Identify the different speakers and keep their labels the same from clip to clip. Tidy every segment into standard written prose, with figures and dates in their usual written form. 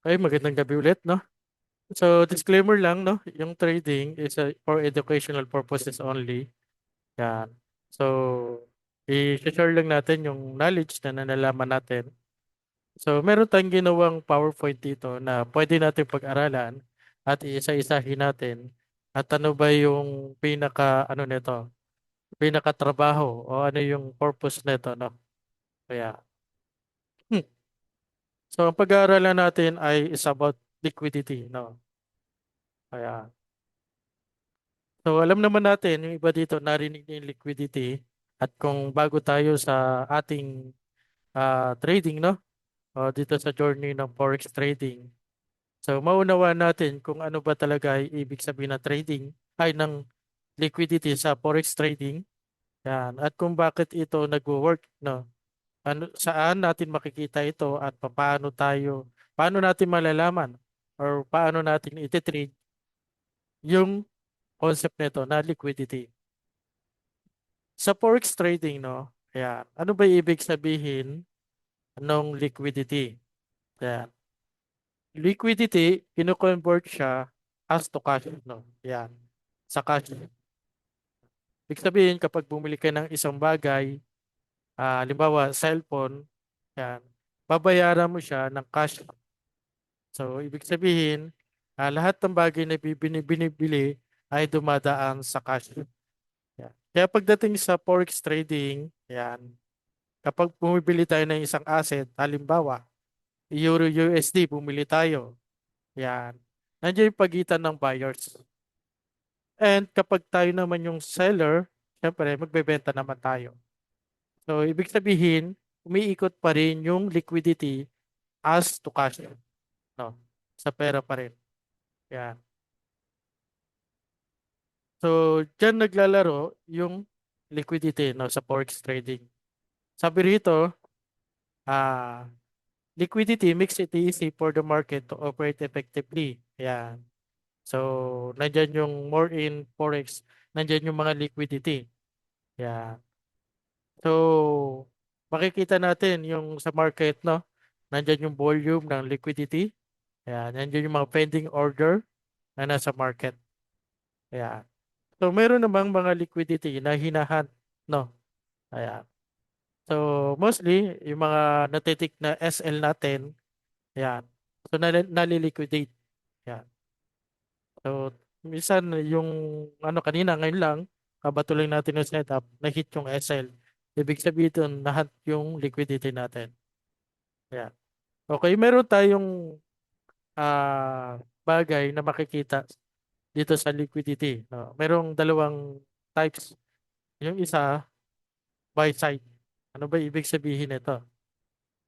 Speaker 1: Ay, magandang gabi ulit, no? So, disclaimer lang, no? Yung trading is for educational purposes only. Yan. So, i-share lang natin yung knowledge na nalalaman natin. So, meron tayong ginawang PowerPoint dito na pwede natin pag-aralan at iisa-isahin natin. At ano ba yung ano nito? Pinaka-trabaho o ano yung purpose nito, no? Kaya, hmm. So, ang pag-aaralan natin ay is about liquidity, no? Kaya, so alam naman natin, yung iba dito narinig niya yung liquidity at kung bago tayo sa ating trading, no? O dito sa journey ng forex trading. So maunawaan natin kung ano ba talaga ay ibig sabihin ng trading ay ng liquidity sa forex trading. Yan. At kung bakit ito nagwo-work, no? Ano, saan natin makikita ito at paano natin malalaman or paano natin iti-trade yung concept nito na liquidity. Sa forex trading, no? Ayan. Ano ba ibig sabihin ng liquidity? Ayan. Liquidity, kino-convert siya as to cash, no? Ayan. Sa cash. Ibig sabihin, kapag bumili ka ng isang bagay, halimbawa, cellphone, ayan, babayaran mo siya ng cash. So, ibig sabihin, lahat ng bagay na binibili ay dumadaan sa cash. Ayan. Kaya pagdating sa forex trading, ayan, kapag bumibili tayo ng isang asset, halimbawa, Euro USD, bumili tayo. Yan. Nandiyan yung pagitan ng buyers. And kapag tayo naman yung seller, syempre, magbebenta naman tayo. So, ibig sabihin, umiikot pa rin yung liquidity as to cash. No? Sa pera pa rin. Yan. So, dyan naglalaro yung liquidity, no, sa forex trading. Sabi rito, ah, liquidity makes it easy for the market to operate effectively. Yan. So, nandyan yung more in forex, nandyan yung mga liquidity. Yeah. So, makikita natin yung sa market, no? Nandyan yung volume ng liquidity. Yeah. Nandyan yung mga pending order na nasa market. Yeah. So, meron namang mga liquidity na hinahunt, no? Ayan. So, mostly, yung mga natitik na SL natin, ayan. So, naliliquidate. Ayan. So, minsan yung kanina, ngayon lang, kabatuloy natin yung setup, na-hit yung SL. Ibig sabihin doon, nahunt yung liquidity natin. Yeah. Okay, meron tayong bagay na makikita dito sa liquidity. No? Merong dalawang types. Yung isa, buy side. Ano ba ibig sabihin nito?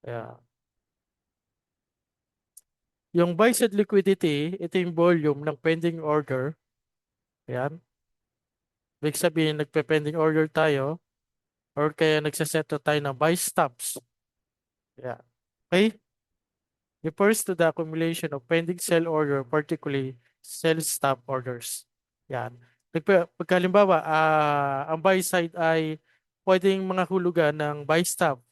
Speaker 1: Yeah. Yung buy side liquidity, ito yung volume ng pending order. Yan. Ibig sabihin, nagpe-pending order tayo or kaya nagsaset tayo ng buy stops. Yeah. Okay? Refers to the accumulation of pending sell order, particularly sell stop orders. Yan. Pagkalimbawa, ang buy side ay pwedeng mga hulugan ng buy stop.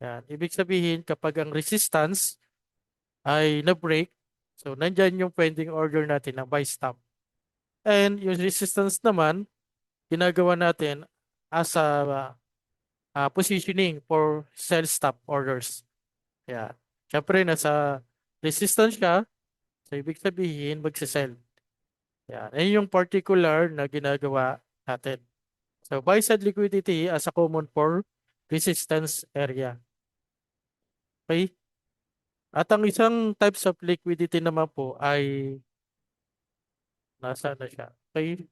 Speaker 1: Yan. Ibig sabihin, kapag ang resistance ay na-break, so nandyan yung pending order natin ng buy stop. And yung resistance naman, ginagawa natin as a positioning for sell stop orders. Yeah. Siyempre, nasa resistance siya. So, ibig sabihin, magsisell. Yan. Yan yung particular na ginagawa natin. So, buy side liquidity as a common for resistance area. Okay? At ang isang types of liquidity naman po ay nasa na siya. Okay?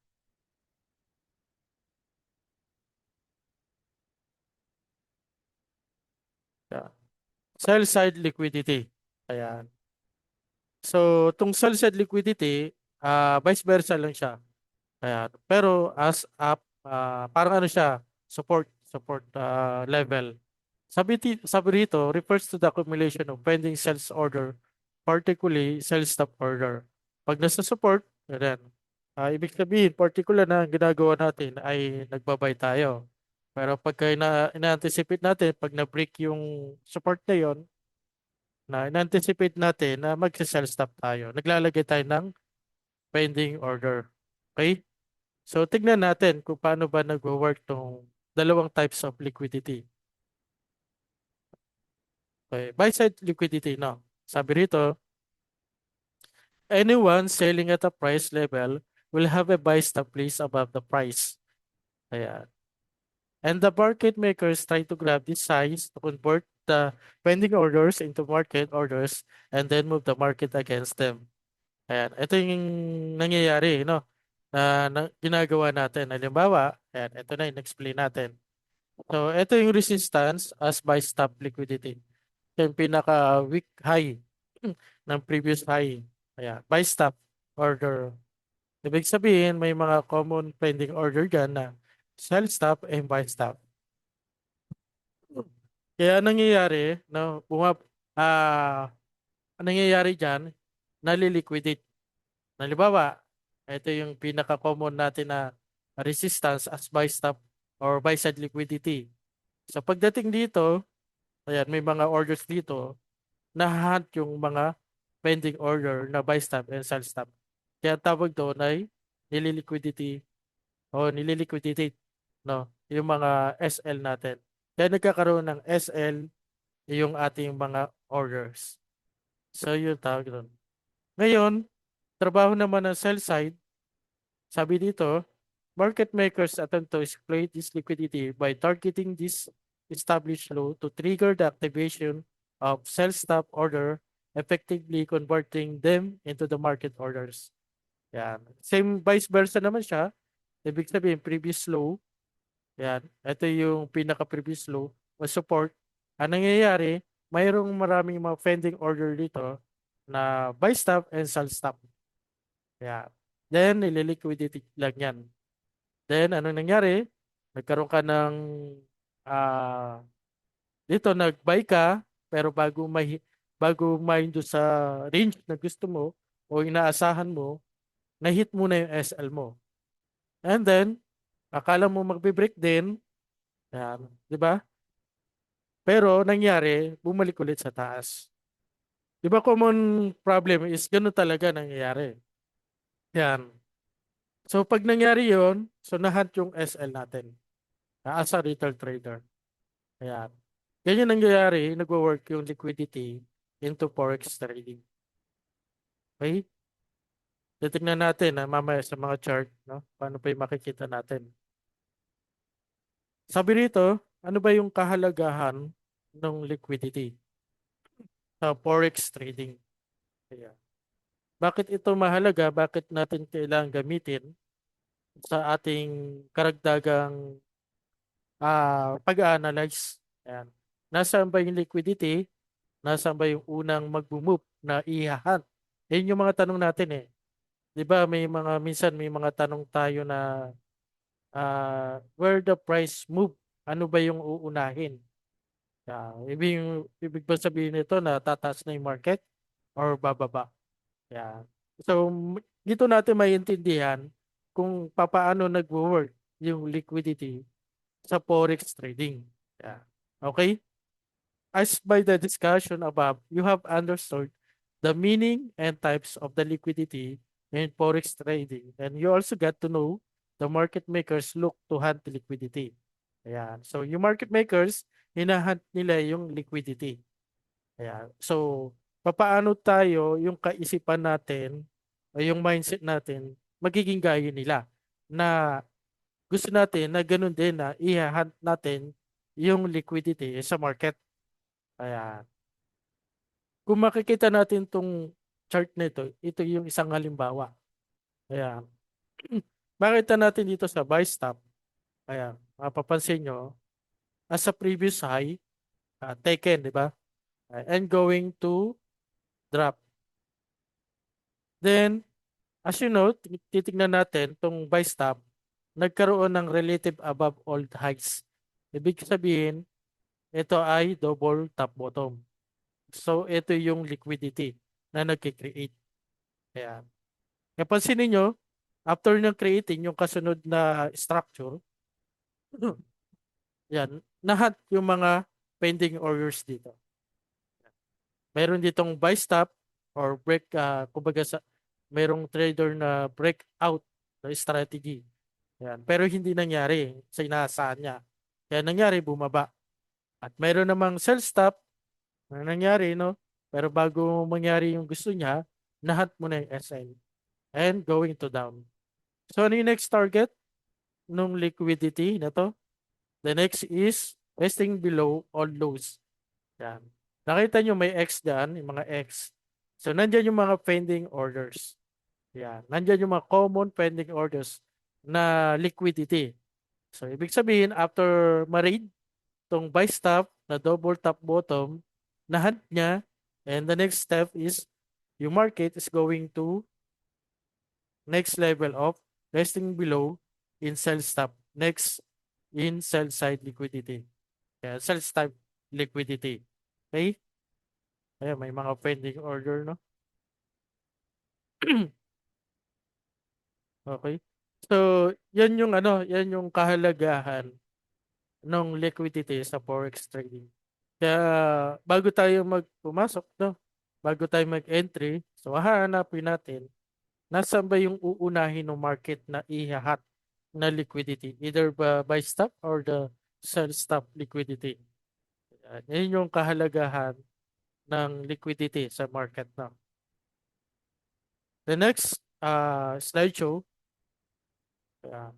Speaker 1: Yeah. Sell side liquidity. Ayan. So, itong sell side liquidity, vice versa lang siya. Ayan. Pero as up, parang ano siya, support level. Sabi rito, refers to the accumulation of pending sales order, particularly sales stop order. Pag nasa support, yan. Ibig sabihin, particular na ang ginagawa natin ay nagbabay tayo. Pero pagka ina-anticipate natin, pag na-break yung support na yon, na in-anticipate natin na mag-sell stop tayo. Naglalagay tayo ng pending order. Okay? So, tignan natin kung paano ba nag-work tong dalawang types of liquidity. Okay. Buy side liquidity, no? Sabi rito, anyone selling at a price level will have a buy stop placed above the price. Ayan. And the market makers try to grab this size to convert the pending orders into market orders and then move the market against them. Ayan. Ito yung nangyayari, no? Na ginagawa natin. Halimbawa, ayan, ito na yung explain natin. So, ito yung resistance as buy stop liquidity. Ito yung pinaka-weak high ng previous high. Ayan, buy stop order. Ibig sabihin, may mga common pending order dyan na sell stop and buy stop. Kaya nangyayari, no, ang nangyayari dyan, naliliquidate. Halimbawa, ito yung pinaka-common natin na resistance as buy stop or buy side liquidity. So pagdating dito, ayan, may mga orders dito, nahahunt yung mga pending order na buy stop and sell stop. Kaya tawag doon ay nililiquidity o nililiquidate, no, yung mga SL natin. Kaya nagkakaroon ng SL yung ating mga orders. So yun tawag doon. Ngayon, trabaho naman ng sell side, sabi dito, market makers attempt to exploit this liquidity by targeting this established low to trigger the activation of sell stop order, effectively converting them into the market orders. Yan. Same vice versa naman siya. Ibig sabihin, previous low. Yan. Ito yung pinaka-previous low o support. Ang nangyayari, mayroong maraming mga pending order dito na buy stop and sell stop. Yan. Then, ililiquidity lang yan. Then, ano nangyari? Nagkaroon ka ng ah dito, nag-buy ka, pero bago may doon sa range na gusto mo o inaasahan mo, na-hit mo na yung SL mo. And then, akala mo magbe-break din, yan, di ba? Pero nangyari, bumalik ulit sa taas. Di ba common problem is ganun talaga nangyayari. Yan. So pag nangyari yon, so nahunt yung SL natin as a retail trader. Ayan. Ganyan nangyayari, nagwo-work yung liquidity into forex trading. Okay? Titignan natin mamaya sa mga chart, no? Paano pa yung makikita natin. Sabi rito, ano ba yung kahalagahan ng liquidity sa forex trading? Ayan. Bakit ito mahalaga? Bakit natin kailangan gamitin sa ating karagdagang pag-analyze? Ayan. Nasaan ba yung liquidity? Nasaan ba yung unang mag-move na ihahan? Yan yung mga tanong natin eh. 'Di ba minsan may mga tanong tayo na where the price move, ano ba yung uunahin? Ibig ba sabihin nito na tataas na yung market or bababa? Yeah. So dito natin maiintindihan kung papaano nagwo-work yung liquidity sa forex trading. Yeah. Okay? As by the discussion above, you have understood the meaning and types of the liquidity in forex trading. And you also got to know the market makers look to hunt the liquidity. Ayan. So, yung market makers, hinahunt nila yung liquidity. Ayan. So, papaano tayo, yung kaisipan natin, o yung mindset natin, magiging gaya nila na gusto natin na ganun din na i-hunt natin yung liquidity sa market. Ayan. Kung makikita natin tong chart nito, ito yung isang halimbawa. Ayan. Makita natin dito sa buy stop. Ayan. Mapapansin nyo, as a previous high, taken, di ba? And going to drop. Then, as you know, titignan natin tong buy stop, nagkaroon ng relative above all highs. Ibig sabihin, ito ay double top bottom. So, ito yung liquidity na nagkikreate. Ayan. Napansin ninyo, after ng creating yung kasunod na structure, yan, nahat yung mga pending orders dito. Meron ditong buy stop or break, kumbaga merong trader na breakout na strategy. Yan. Pero hindi nangyari sa inaasahan niya. Kaya nangyari, bumaba. At meron namang sell stop na nangyari, no? Pero bago mangyari yung gusto niya, nahunt mo na yung SL and going to down. So, ano yung next target nung liquidity na to? The next is resting below all lows. Yan. Nakita nyo may X dyan, yung mga X. So, nandyan yung mga pending orders. Yan. Nandyan yung mga common pending orders na liquidity. So, ibig sabihin, after ma-read tong buy stop na double top bottom, na-hunt niya, and the next step is yung market is going to next level of resting below in sell stop. Next, in sell side liquidity. Kaya sell side liquidity. Okay? Ayan, may mga pending order, no? Okay. So, yan yung kahalagahan ng liquidity sa forex trading. Kaya bago tayo magpumasok, no? Bago tayo mag-entry, so hahanapin natin nasaan ba yung uunahin ng market na ihahat na liquidity, either ba buy stop or the sell stop liquidity. Yan yung kahalagahan ng liquidity sa market na. The next slideshow, uh,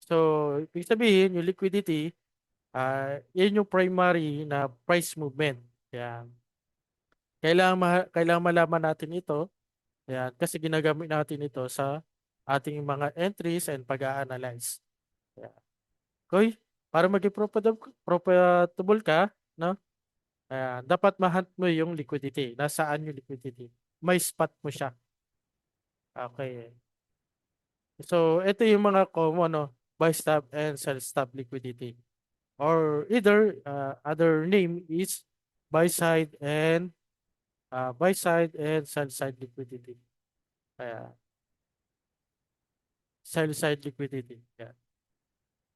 Speaker 1: so ibig sabihin yung liquidity, yan yung primary na price movement. Yan. Kailangan malaman natin ito. Yan, kasi ginagamit natin ito sa ating mga entries and pag-a-analyze. Yan. Okay? Para maging profitable ka, no? Dapat ma-hunt mo yung liquidity. Nasaan yung liquidity? May spot mo siya. Okay. So, ito yung mga common, no? Buy stop and sell stop liquidity. Or either other name is buy side and sell side liquidity. Kaya sell side liquidity. Yeah.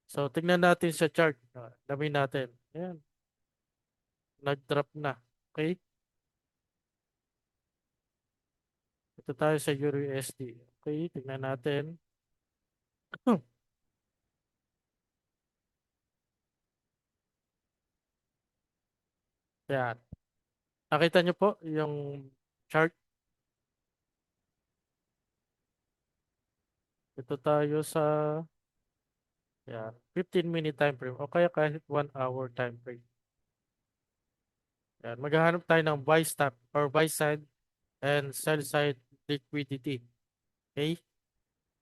Speaker 1: So, tingnan natin sa chart. Dami natin. Ayan, nag-drop na. Okay? Ito tayo sa Euro USD. Okay, tingnan natin. Ayan. Nakita nyo po yung chart. Ito tayo sa ayan, 15-minute time frame o kaya kahit 1 hour time frame. Ayan. Maghahanap tayo ng buy stop or buy side and sell side liquidity. Okay?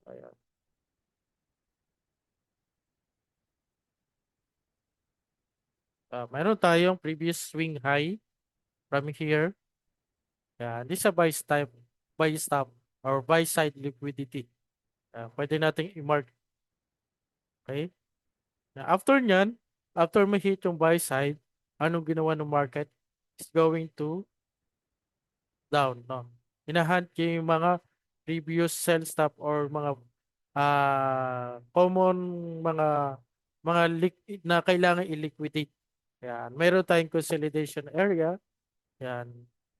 Speaker 1: Ayan. Mayroon tayong previous swing high from here. Ayan. This is a buy stop or buy side liquidity. Pwede nating i-mark. Okay? After nyan, after ma-hit yung buy side, anong ginawa ng market? It's going to down, no? Hinahunt yung mga previous sell stop or mga common mga na kailangan i-liquidate. Yan. Mayroon tayong consolidation area. Yan.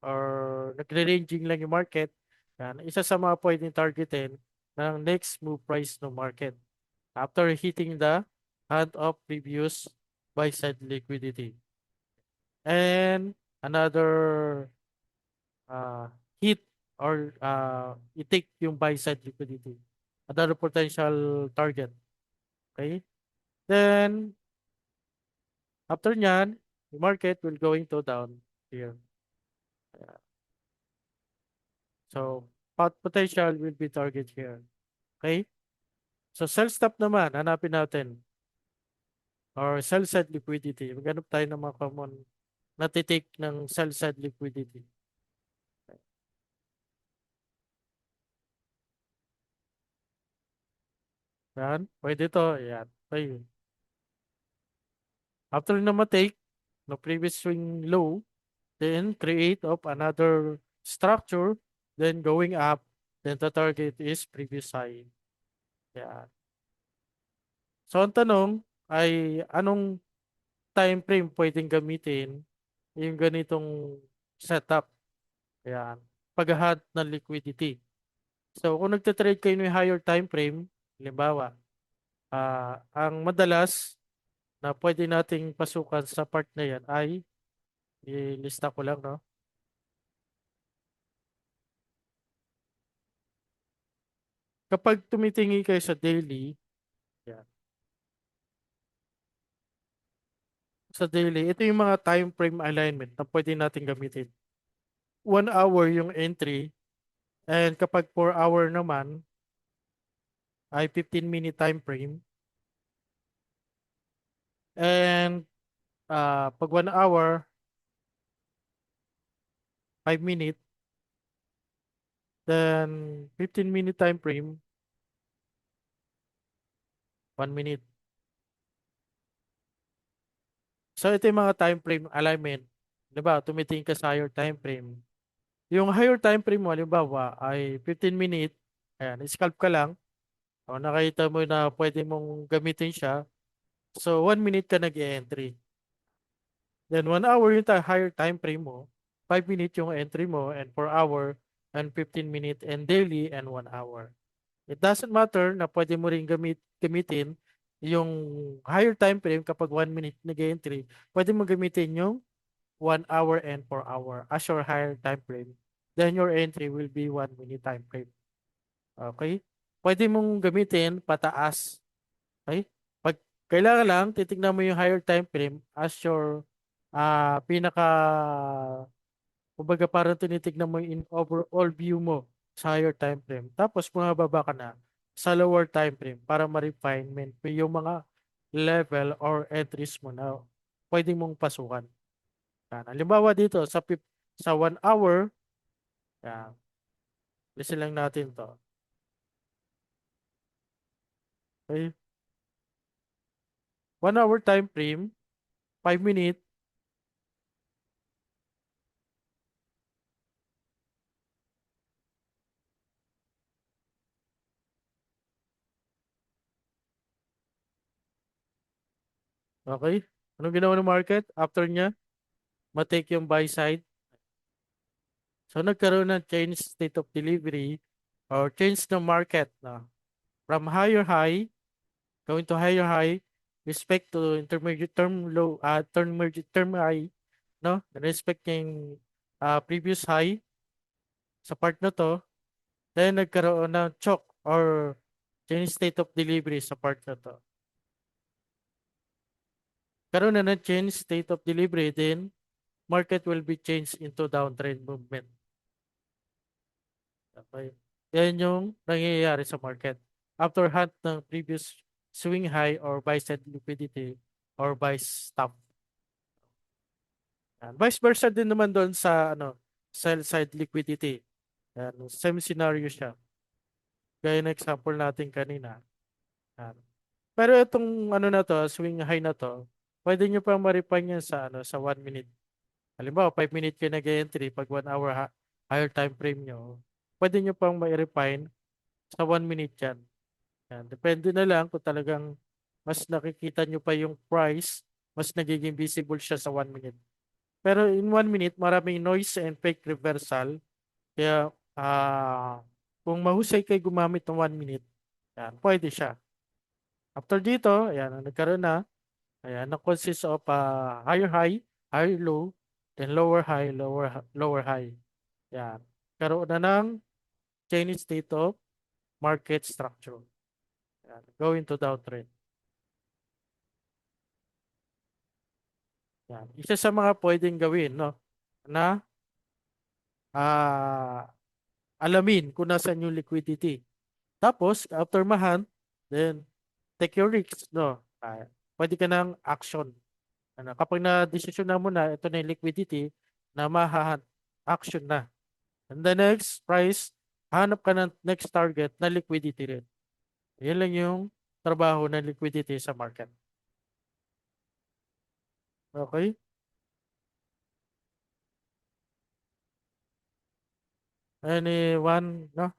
Speaker 1: Or nagre-ranging lang yung market. Yan. Isa sa mga pwedeng targetin ng next move price ng market after hitting the hand of previous buy side liquidity. And another uh, hit or i-take yung buy side liquidity. Another potential target. Okay? Then, after nyan, the market will going to down here. So, potential will be target here. Okay? So, sell stop naman, hanapin natin. Or sell side liquidity. Maghanap tayo ng mga common natitake ng sell side liquidity. Yan. Pwede to. Yan. Ayun. After na ma-take, no previous swing low, then create of another structure, then going up, then the target is previous high. Yan. So, ang tanong ay anong time frame pwedeng gamitin yung ganitong setup. Ayan. Paghahat ng liquidity. So, kung nagtatrade kayo ng higher time frame, halimbawa, ang madalas na pwede nating pasukan sa part na yan ay, ilista ko lang, no? Kapag tumitingin kayo sa daily, yan, sa daily, ito yung mga time frame alignment na pwede natin gamitin. 1 hour yung entry, and kapag 4 hour naman, ay 15-minute time frame. And pag 1 hour, 5 minute, then 15-minute time frame, 1 minute. So ito yung mga time frame alignment. Diba? Tumitingin ka sa higher time frame. Yung higher time frame mo, halimbawa, ay 15 minute. Ayan, scalp ka lang. O nakita mo na pwede mong gamitin siya. So 1 minute ka nag-entry. Then 1 hour yung higher time frame mo. 5 minute yung entry mo, and 4 hour, and 15 minute, and daily, and 1 hour. It doesn't matter na pwede mo rin gamitin yung higher time frame kapag 1 minute nag-entry. Pwede mo gamitin yung 1 hour and 4 hour as your higher time frame. Then your entry will be 1 minute time frame. Okay? Pwede mong gamitin pataas. Okay? Pag kailangan lang, titignan mo yung higher time frame as your pinaka, kumbaga parang tinitignan mo yung overall view mo sa higher time frame. Tapos bumababa ka na sa lower time frame para ma-refinement mo yung mga level or entries mo na pwede mong pasukan. Yan. Halimbawa dito sa 1 hour, yan, listen lang natin to. Okay? 1 hour time frame, 5 minute, okay? Anong ginawa ng market? After niya, matake yung buy side. So nagkaroon ng change state of delivery or change the market na from higher high going to higher high respect to intermediate term low, term high, no? Respect yung previous high sa part na to. Then nagkaroon ng choke or change state of delivery sa part na to. Karoon na ng change state of delivery, then market will be changed into downtrend movement. Okay. Yan yung nangyayari sa market. After hunt ng previous swing high or buy side liquidity or buy stop. Yan. Vice versa din naman doon sa sell side liquidity. Yan. Same scenario siya. Gaya ng example natin kanina. Yan. Pero itong na to, swing high na to, pwede nyo pang ma-refine yan sa 1 minute. Halimbawa, 5 minute kayo nag-entry, pag 1 hour higher time frame nyo, pwede nyo pang ma-refine sa 1 minute yan. Yan. Depende na lang kung talagang mas nakikita nyo pa yung price, mas nagiging visible siya sa 1 minute. Pero in 1 minute, maraming noise and fake reversal. Kaya kung mahusay kayo gumamit ng 1 minute, yan, pwede siya. After dito, ayan, nagkaroon na. Ayan, na-consist of higher high, higher low, then lower high, lower high. Yan. Karoon na ng Chinese state of market structure. Yan. Going to downtrend. Yan. Isa sa mga pwedeng gawin, no, na ah, alamin kung nasaan yung liquidity. Tapos, after mahan, then take your risks, no. Pwede ka ng action. Kapag na-decision na mo na ito na yung liquidity, na mahahan, action na. And the next price, hanap ka ng next target na liquidity rin. Yan lang yung trabaho ng liquidity sa market. Okay? Anyone, no?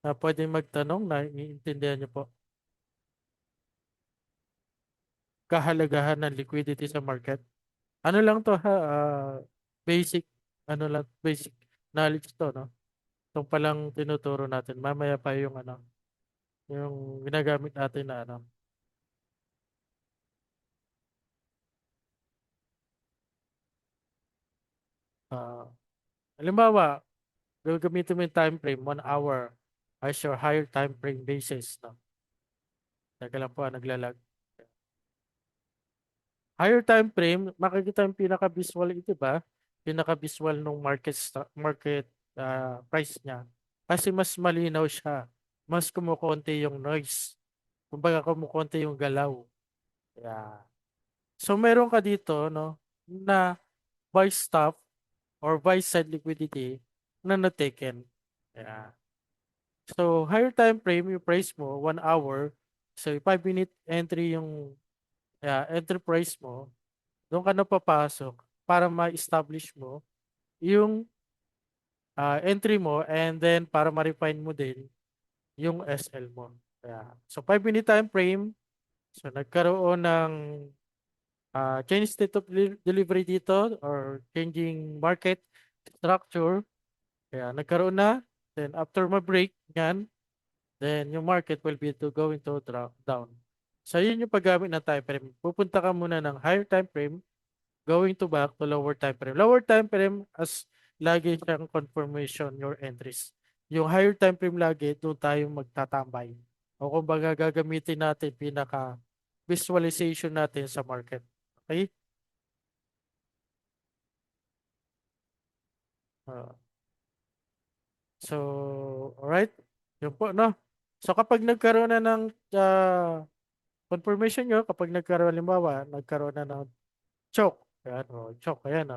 Speaker 1: Na pwedeng magtanong na iintindihan niyo po kahalagahan ng liquidity sa market. Ano lang to ha, basic. ano lang, basic knowledge to, no? Itong palang tinuturo natin. Mamaya pa yung ano, yung ginagamit natin na ano. ah Halimbawa, gagamitin mo yung time frame, 1 hour as your higher time frame basis, no? Teka lang po, naglalag. Higher time frame, makikita yung pinaka-visual ito ba? Pinaka-visual ng market price niya. Kasi mas malinaw siya. Mas kumukonti yung noise. Kumbaga kumukonti yung galaw. Yeah. So meron ka dito, no, na buy stop or buy side liquidity na na-taken. Yeah. So higher time frame, yung price mo, 1 hour. So 5 minute entry yung entry price mo. Doon ka na papasok para ma-establish mo yung entry mo and then para ma-refine mo din yung SL mo. Kaya, so 5 minute time frame, so nagkaroon ng change state of delivery dito or changing market structure. Kaya nagkaroon na, then after ma-break yan, then yung market will be going to drop down. So yun yung paggamit ng time frame. Pupunta ka muna ng higher time frame going to back to lower time frame. Lower time frame as lagi siyang confirmation your entries. Yung higher time frame lagi, doon tayo magtatambay. O kumbaga gagamitin natin pinaka visualization natin sa market. Okay? Uh, so, alright. Yun po, no? So kapag nagkaroon na ng confirmation nyo, kapag nagkaroon, halimbawa, nagkaroon na ng choke. Ayan, choke, ayan,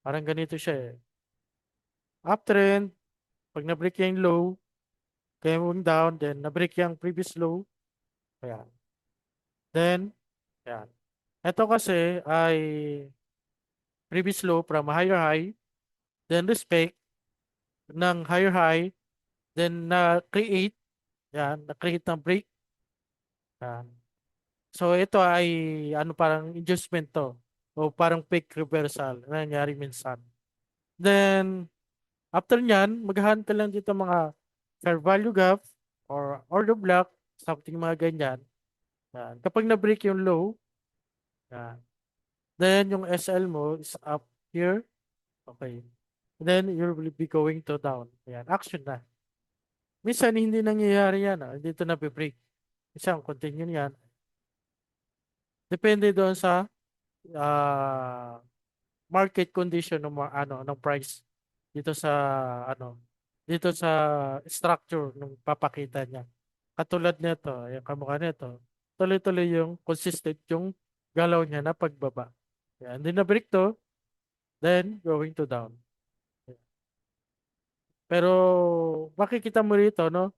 Speaker 1: parang ganito siya eh. Uptrend, pag na-break yung low, going down, then na-break yung previous low. Ayan. Then, ayan. Ito kasi ay previous low from higher high, then respect ng higher high, then na-create, yan, na-create ng break. Yan. So, ito ay ano parang adjustment to o parang fake reversal na nangyari minsan. Then, after nyan, maghahan ka lang dito mga fair value gap or order block, something mga ganyan. Yan. Kapag na-break yung low, yan. Then yung SL mo is up here. Okay. Then you will be going to down. Ayan, action na. Minsan hindi nangyayari yan. Hindi ito na-break. Minsan continue yan. Depende doon sa ah, market condition ng ano ng price dito sa ano dito sa structure ng papakita niya. Katulad nito, yung kamukha nito. Tuloy-tuloy yung consistent yung galaw niya na pagbaba. Yan, hindi na-break to, then going to down. Pero makikita mo rito, no?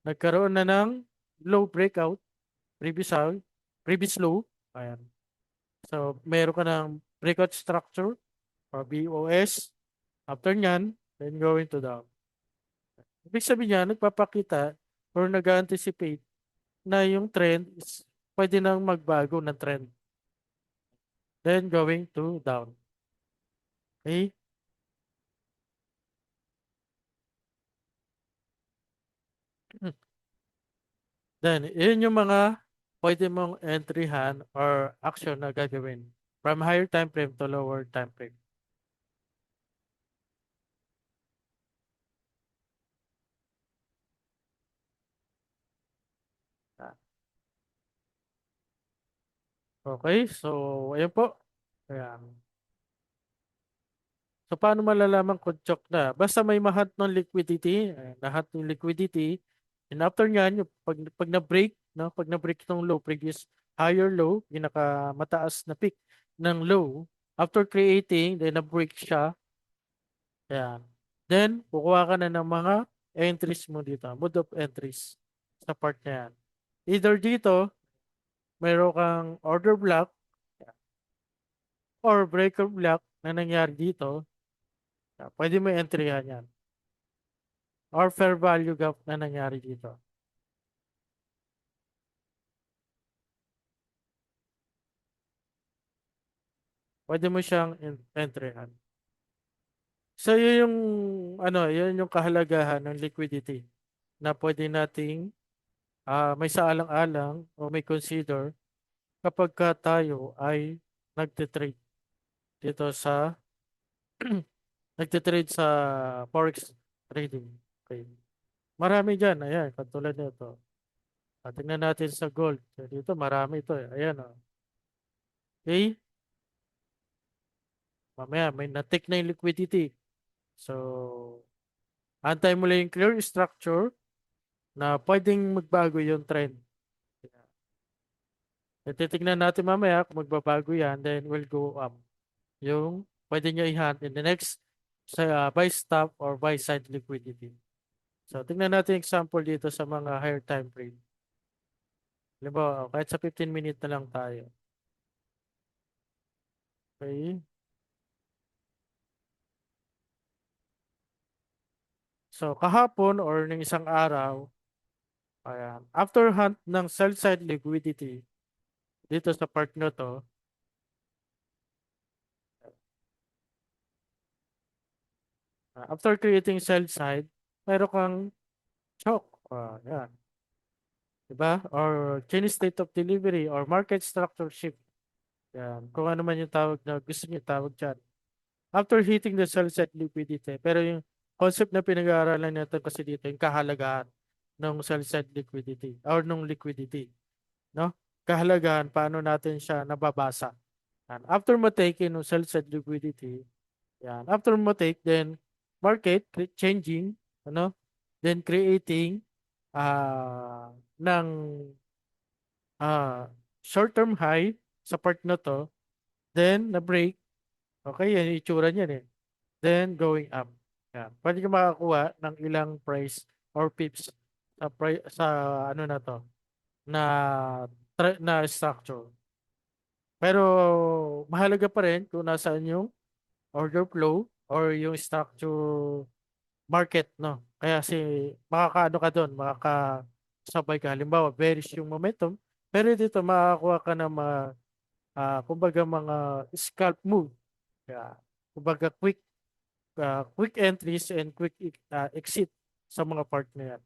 Speaker 1: Nagkaroon na ng low breakout, previous high, previous low. Ayan. So, meron ka ng breakout structure or BOS. After nyan, then going to down. Ibig sabihin niya, nagpapakita or nag-anticipate na yung trend is pwede nang magbago ng trend. Then going to down. Okay? Then, yun yung mga pwede mong entryhan or action na gagawin from higher time frame to lower time frame. Ah, okay, so ayun po. Ayan. So paano malalaman kung choke na? Basta may mahat ng liquidity, lahat ng liquidity, and after nyan, yung pag na-break, no? Pag na-break itong low, previous higher low, mataas na peak ng low, after creating, then na-break siya, ayan. Then, kukuha ka na ng mga entries mo dito, mode of entries sa part na yan. Either dito, mayroon kang order block or breaker block na nangyari dito, pwede mo entryhan yan. Or fair value gap na nangyari dito. Pwede mo siyang entryhan. So yun yung yun yung kahalagahan ng liquidity na pwede nating may saalang-alang o may consider kapag ka tayo ay nagte-trade dito sa nagte-trade sa forex trading. Okay. Marami diyan, ayan, katulad nito. Tingnan natin sa gold. So, dito marami ito, eh. Ayan, oh. Okay? Mamaya may na-take na yung liquidity. So, antay mo lang yung clear structure na pwedeng magbago yung trend. At titignan natin mamaya kung magbabago yan, then will go up. Yung pwede nyo i-hunt in the next buy stop or buy side liquidity. So, tingnan natin example dito sa mga higher time frame. Halimbawa, kahit sa 15 minute na lang tayo. Okay? So, kahapon or ng isang araw, ayan, after hunt ng sell side liquidity dito sa part na to, after creating sell side, meron kang choke. Yan. Diba? Or change state of delivery or market structure shift. Yan. Kung ano man yung tawag na gusto niyo tawag dyan. After hitting the sell side liquidity. Pero yung concept na pinag-aaralan natin kasi dito, yung kahalagahan ng sell side liquidity or ng liquidity. No? Kahalagahan, paano natin siya nababasa. And after mo take yung sell side liquidity, yan. After mo take, then market changing, ano? Then creating ng short-term high sa part na to, then na-break, okay, yan yung itsura niyan eh. Then going up. Yan. Pwede ka makakuha ng ilang price or pips sa ano na to, na na structure. Pero mahalaga pa rin kung nasaan yung order flow or yung structure market, no? Kaya makakaano ka doon, makakasabay ka. Halimbawa, bearish yung momentum, pero dito makakakuha ka ng mga, kumbaga mga scalp move. Kaya, kumbaga quick entries and quick exit sa mga part na yan.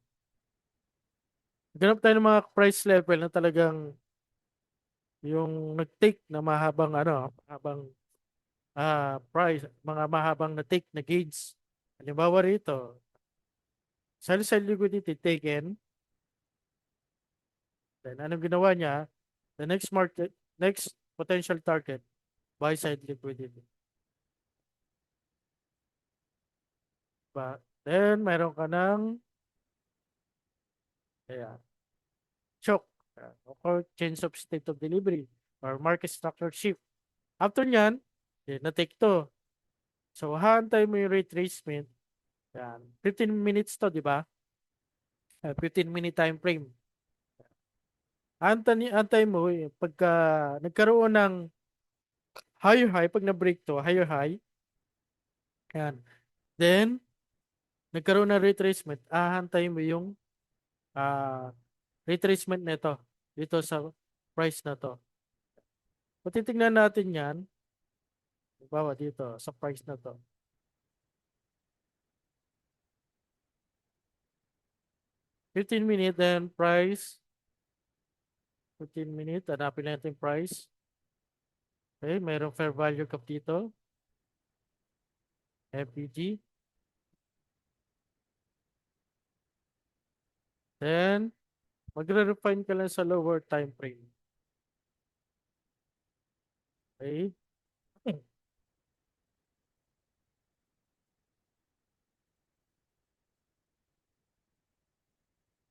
Speaker 1: Ganap tayo ng mga price level na talagang yung nag-take na mahabang price, mga mahabang na take na gains. Halimbawa rito, sell liquidity taken. Then anong ginawa niya? The next potential target, buy side liquidity. Ba? Then mayroon ka ng ayan, shock or change of state of delivery or market structure shift. After nyan, na-take to. So, hantay mo yung retracement. Yan. 15 minutes to, di ba? 15-minute time frame. Antay mo, pagka nagkaroon ng higher high, pag na-break to, higher high, yan. Then, nagkaroon ng retracement, ahantay mo yung ah, retracement nito dito sa price na to. Kung titignan natin yan, bawa dito sa price na to. 15 minute then price. 15 minute, hanapin natin yung price. Okay, mayroong fair value cap dito. FPG. Then, magre-refine ka lang sa lower time frame. Okay?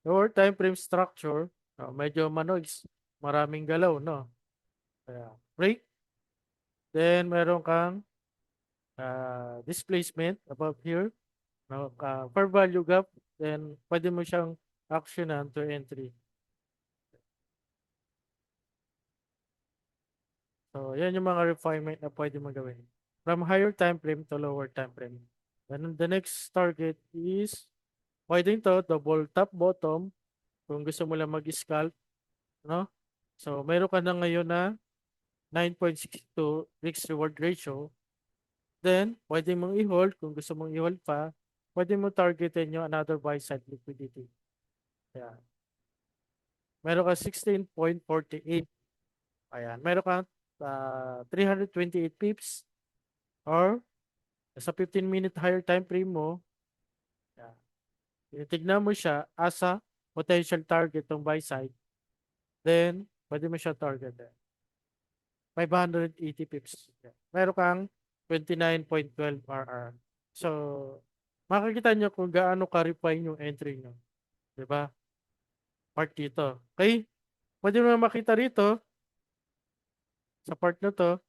Speaker 1: Lower time frame structure, medyo manogs, maraming galaw, no? Kaya, break. Then, meron kang displacement above here. No? Fair value gap. Then, pwede mo siyang actionan to entry. So, yan yung mga refinement na pwede mo gawin. From higher time frame to lower time frame. Then, the next target is pwedeng to, double top bottom. Kung gusto mo lang mag-scalp, no? So, meron ka na ngayon na 9.62 risk reward ratio. Then, pwede mong i-hold. Kung gusto mong i-hold pa, pwede mo targetin yung another buy side liquidity. Ayan. Meron ka 16.48. Ayan. Meron ka 328 pips or sa 15-minute higher time frame mo, ayan, tinitignan mo siya as a potential target ng buy side. Then, pwede mo siya target. 580 pips. Meron kang 29.12 RR. So, makikita nyo kung gaano ka-refine yung entry nyo. Diba? Part dito. Okay? Pwede mo makita rito sa part na to.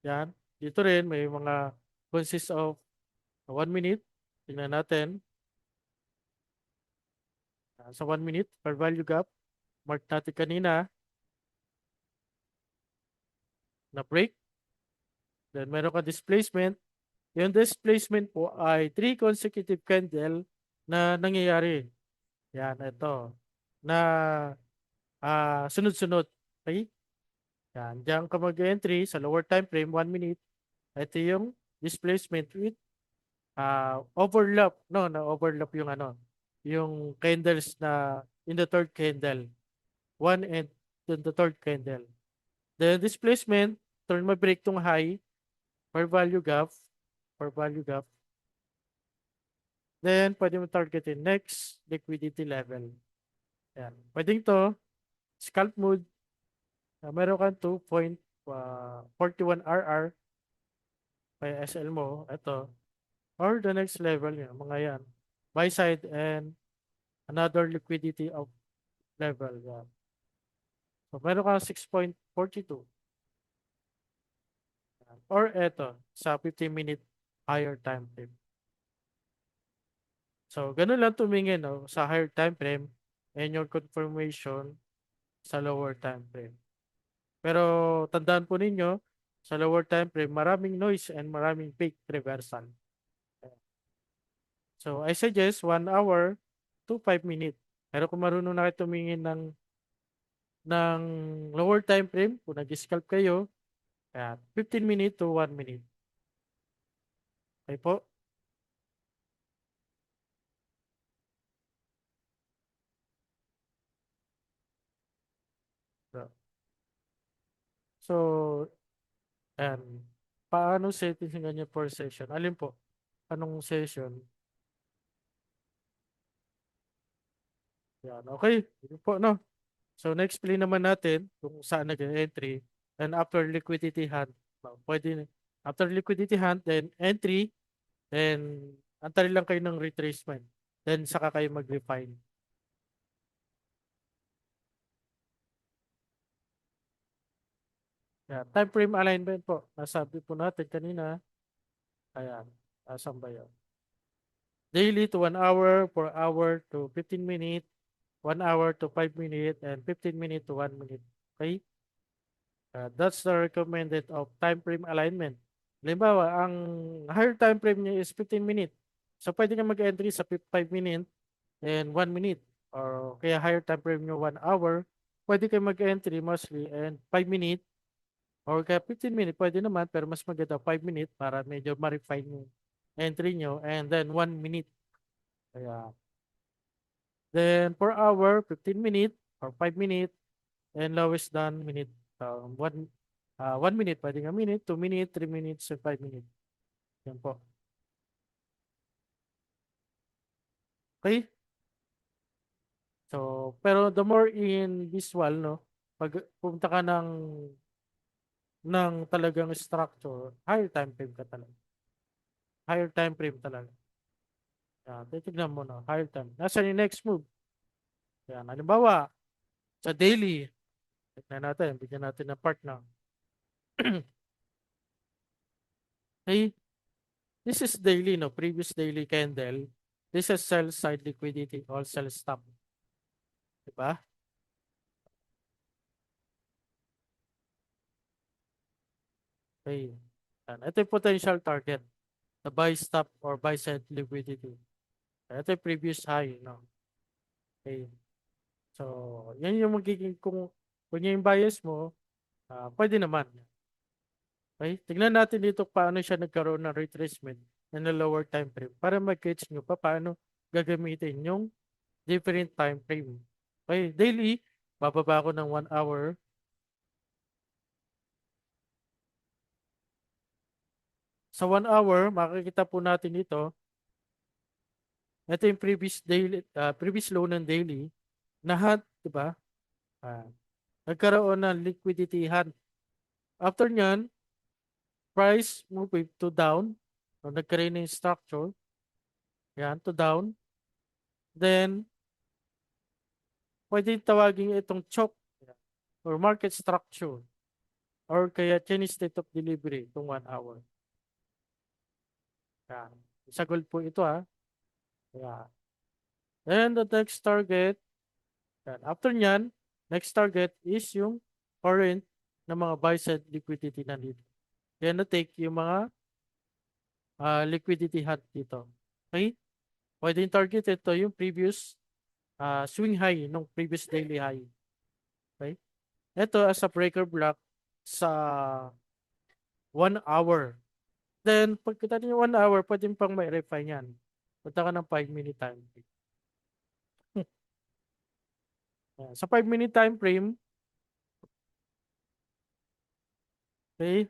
Speaker 1: Yan. Dito rin may mga consists of 1 minute. Tingnan natin. Sa 1 minute per value gap. Mark natin kanina na break. Then meron ka displacement. Yung displacement po ay 3 consecutive candle na nangyayari. Yan, ito. Na sunod-sunod. Okay? Yan. Diyan ka mag-entry sa lower time frame, 1 minute. Ito yung displacement with overlap. No, na overlap yung ano. Yung candles na in the third candle. One and in the third candle. The displacement, turn ma-break tong high per value gap. Per value gap. Then, pwede mo targetin next liquidity level. Yan. Pwedeng to, scalp mode, meron kang 2.41 RR by SL mo, ito, or the next level, yun, mga yan. Buy side and another liquidity of level. Yan. So, meron kang 6.42. Or ito, sa 15-minute higher time frame. So, ganun lang tumingin no, sa higher time frame and your confirmation sa lower time frame. Pero tandaan po ninyo, sa lower time frame, maraming noise and maraming peak reversal. So, I suggest 1 hour to 5 minutes. Pero kung marunong na kayo tumingin ng lower time frame, kung nag-scalp kayo, 15 minutes to 1 minute. Okay po? So, and paano setting sa ganyan per session? Alin po? Anong session? Yan, okay. Yun po, no? So, na-explain naman natin kung saan nag-entry and after liquidity hunt. Pwede, after liquidity hunt, then entry, then antay lang kayo ng retracement. Then, saka kayo mag-refine. Yan. Time frame alignment po. Nasabi po natin kanina. Ayan. Asan ba yun? Daily to 1 hour, 4 hour to 15 minutes, 1 hour to 5 minutes, and 15 minutes to 1 minute. Okay? That's the recommended of time frame alignment. Halimbawa, ang higher time frame niya is 15 minutes. So, pwede ka mag-entry sa 5 minutes and 1 minute. Or kaya higher time frame niyo 1 hour, pwede kayo mag-entry mostly and 5 minutes. Or kaya 15 minutes, pwede naman, pero mas maganda 5 minutes para medyo ma-refine yung entry nyo. And then 1 minute. Kaya, then per hour, 15 minutes or 5 minutes. And lowest done minute, 1 minute, pwede nga minute, 2 minutes, 3 minutes, and 5 minutes. Yan po. Okay? So, pero the more in visual, no? Pag punta ka ng talagang structure, higher time frame ka talaga. Higher time frame talaga. Yan, titignan mo na, higher time. Nasa yung next move? Yan, halimbawa, sa daily, tignan natin, bigyan natin ng part na. Okay, this is daily, no? Previous daily candle. This is sell side liquidity, all sell stop. Diba? Okay. Yan. Ito yung potential target. The buy stop or buy side liquidity. Ito yung previous high, no? Okay. So, yan yung magiging kung yun yung bias mo, pwede naman. Okay? Tingnan natin dito paano siya nagkaroon ng retracement in a lower time frame para mag-gauge nyo pa paano gagamitin yung different time frame. Okay, daily, bababa ko ng 1 hour. Sa 1 hour, makikita po natin dito, ito yung previous daily, previous low ng daily, na hunt, di ba? Ah, nagkaroon ng liquidity hunt. After nyan, price move to down, o nagkaroon ng structure, yan, to down. Then, pwede tawagin itong choke or market structure or kaya Chinese state of delivery itong 1 hour. Yan. Sagol po ito Yan. And the next target, yan. After nyan, next target is yung current na mga buy side liquidity na dito. Kaya na-take yung mga liquidity hunt dito. Okay? Pwede yung target ito yung previous swing high nung previous daily high. Okay? Ito as a breaker block sa 1 hour. Then, pagkita niyo 1 hour, pwede pang may refine yan. Punta ka ng 5-minute time frame. Sa 5-minute time frame, okay,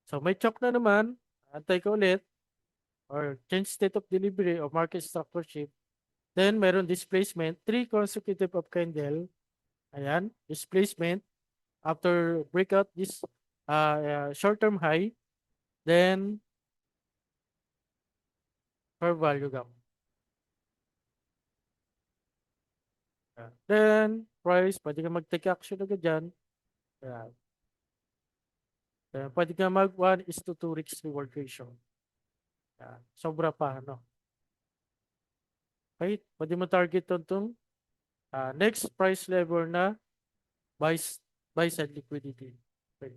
Speaker 1: so may choke na naman, antay ka ulit, or change state of delivery or market structure shift. Then, meron displacement, 3 consecutive of candle. Ayan, displacement. After breakout this short-term high, then fair value gap. Then, price, pwede ka mag-take action agad dyan. Ayan. Pwede ka mag 1:2 risk reward ratio. Ayan. Sobra pa, no? Okay, pwede mo target itong next price level na buy, buy side liquidity. Okay.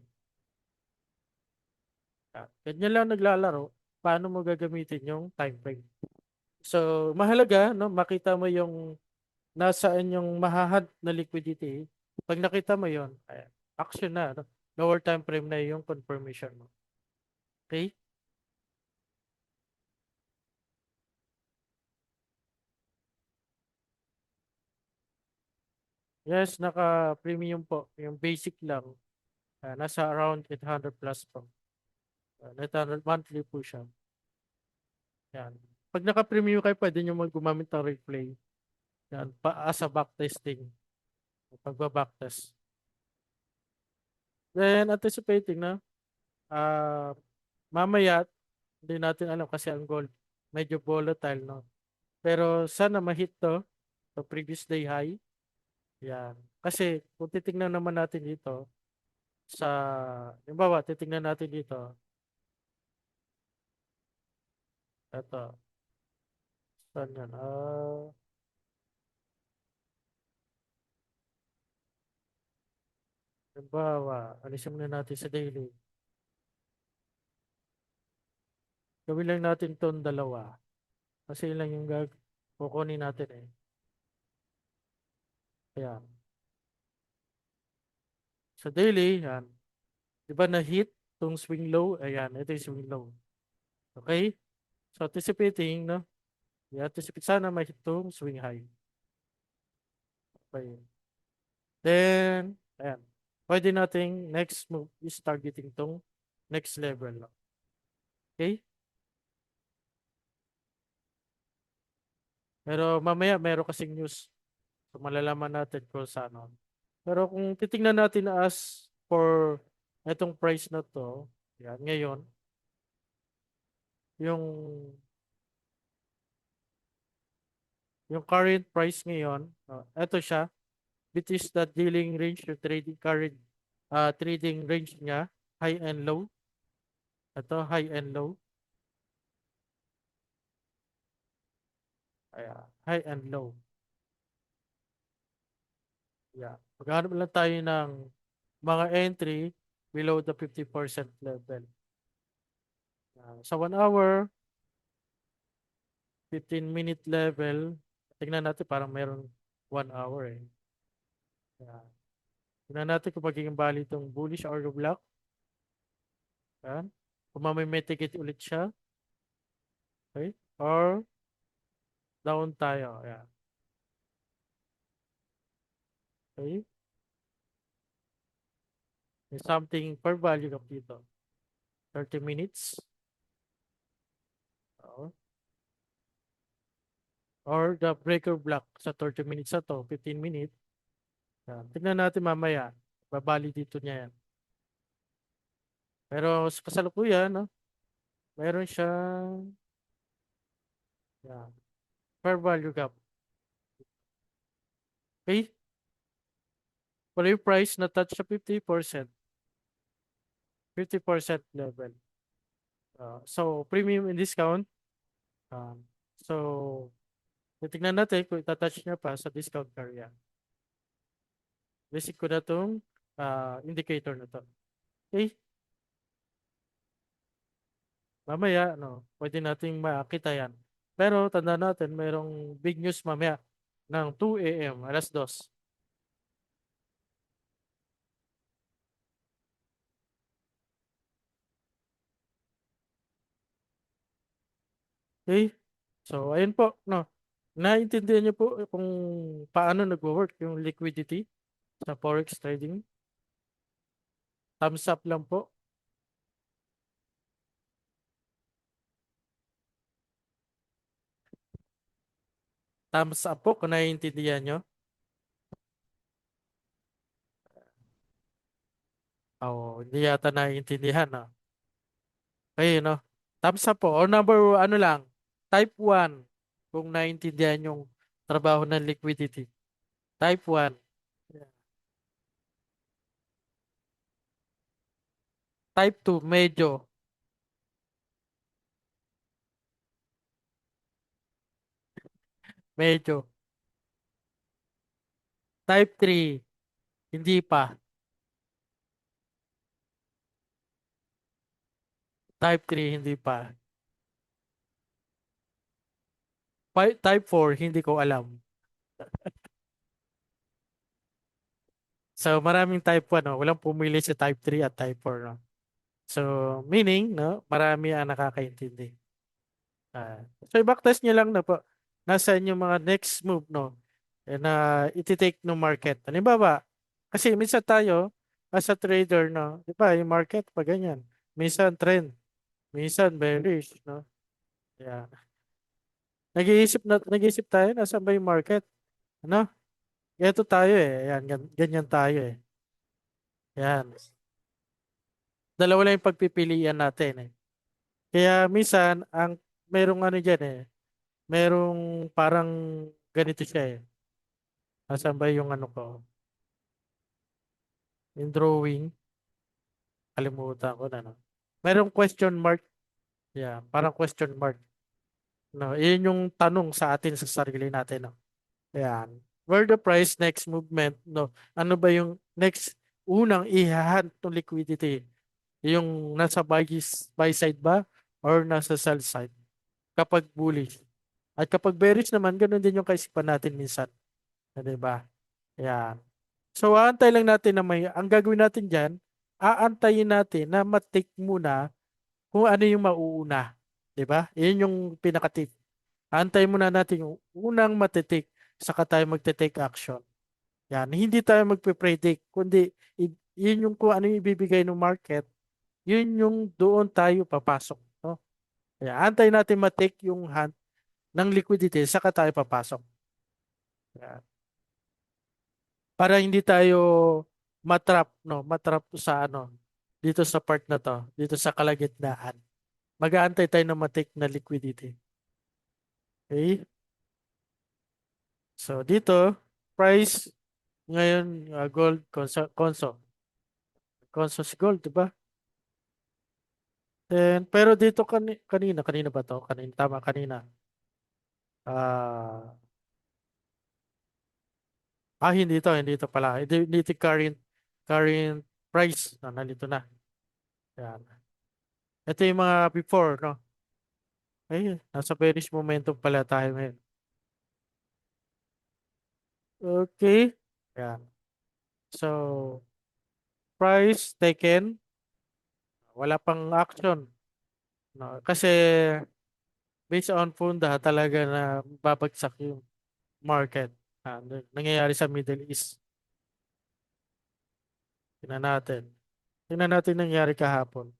Speaker 1: Ganyan lang naglalaro. Paano mo gagamitin yung time frame? So, mahalaga, no? Makita mo yung nasaan yung mahahad na liquidity. Pag nakita mo yon, action na. No? Lower time frame na yung confirmation mo. Okay? Yes, naka-premium po. Yung basic lang. Nasa around 800 plus po. 800 monthly po siya. Yan. Pag naka-premium kayo, pwede nyo gumamit ng replay. Yan. As a backtesting. Pagba-backtest. Then, anticipating na, mamaya, hindi natin alam kasi ang gold medyo volatile, no? Pero sana ma-hit to the previous day high. Yan. Kasi kung titingnan naman natin dito sa, halimbawa, titingnan natin dito, ito, saan yan? Halimbawa, alisin muna natin sa daily. Gawin lang natin itong dalawa. Kasi ilang yung kukunin natin eh. Ayan. Sa daily, yan. Di ba na-hit itong swing low? Ayan, ito yung swing low. Okay? So, anticipating, no? I-anticipate sana may hit itong swing high. Okay. Then, ayan. Pwede nating next move is targeting tong next level. No? Okay? Pero mamaya meron kasing news. So, malalaman natin kung saan. No? Pero kung titingnan natin as for itong price na to, yan, ngayon, yung yung current price ngayon, ito siya, which is the dealing range, the trading current trading range niya, high and low. Ito, high and low. Ayan, high and low. Yeah. Maghanap lang tayo ng mga entry below the 50% level. Sa 1 hour, 15-minute level, tingnan natin parang meron 1 hour eh. Yeah. Tingnan natin kung magiging bali itong bullish or black. Yan. Kung mamimitigate ulit siya. Okay? Or down tayo. Yan. Okay? May something per value of dito. 30 minutes. Or, or the breaker block sa 30 minutes na to, 15 minutes. Yan. Tignan natin mamaya. Babali dito niya yan. Pero sa kasalukuyan, no, meron siyang yan, fair value gap. Okay? Pero yung price na touch sa 50% level. So, premium and discount. Um, so, titignan natin kung itatouch niya pa sa discount area. Basic ko na itong indicator na to. Okay? Mamaya, no, pwede nating makita yan. Pero tanda natin, mayroong big news mamaya ng 2 a.m., alas 2. Okay? So, ayun po, no. Naintindihan niyo po kung paano nagwo-work yung liquidity sa forex trading. Thumbs up lang po. Thumbs up po kung naiintindihan nyo. Hindi yata naiintindihan, no. Okay, no. Thumbs up po. Or number, ano lang, type 1 kung naiintindihan yung trabaho ng liquidity. Type 1. Type 2, medyo. Medyo. Type 3, hindi pa. Type 3, hindi pa. Type 4, hindi ko alam. So, maraming type 1, no? Walang pumili sa type 3 at type 4, no? So, meaning, no? Marami ang nakakaintindi. So, i-backtest nyo lang na po. Nasaan yung mga next move, no? Na iti-take ng market. Halimbawa, kasi minsan tayo, as a trader, no? Di ba, yung market, pa ganyan. Minsan trend, minsan bearish, no? Yeah. Nag-iisip tayo, nasaan ba yung market? Ano? Ito tayo eh. Yan, ganyan tayo eh. Yan. Dalawa lang yung pagpipilian natin eh. Kaya minsan, merong ano dyan eh. Merong parang ganito siya eh. Nasaan ba yung ano ko? Yung drawing. Kalimutan ko na no. Merong question mark. Yeah, parang question mark. No, yun yung tanong sa atin sa sarili natin no. Ayan. Where the price next movement, no? Ano ba yung next unang ihahunt ng liquidity? Yung nasa buy side ba or nasa sell side kapag bullish. At kapag bearish naman, ganun din yung kaisipan natin minsan. 'Di ba? Ayan. So, aantay lang natin na ang gagawin natin dyan, aantayin natin na matik muna kung ano yung mauuna. 'Di ba? Yun yung pinaka-tip. Aantayin muna natin yung unang matitik, saka tayo magte-take action. Yan. Hindi tayo magpe-predict, kundi yun yung kung ano yung ibibigay ng market, yun yung doon tayo papasok. No? Kaya antayin natin matik yung hand ng liquidity, saka tayo papasok. Yan. Para hindi tayo matrap, no? Matrap sa ano, dito sa part na to, dito sa kalagitnaan. Mag-aantay tayo ng matik na liquidity. Okay? So dito, price ngayon gold conso si gold, 'di ba? Then pero dito kanina ba 'to? Kanina tama kanina. Ah, hindi ito pala. Hindi ito current price na nalito na. Yan. Ito yung mga before, no? Ay, nasa bearish momentum pala tayo ngayon. Okay. Yan. So, price taken wala pang action, no? Kasi based on funda talaga na babagsak yung market. Nangyayari sa Middle East. Tingnan natin. Tingnan natin nangyari kahapon.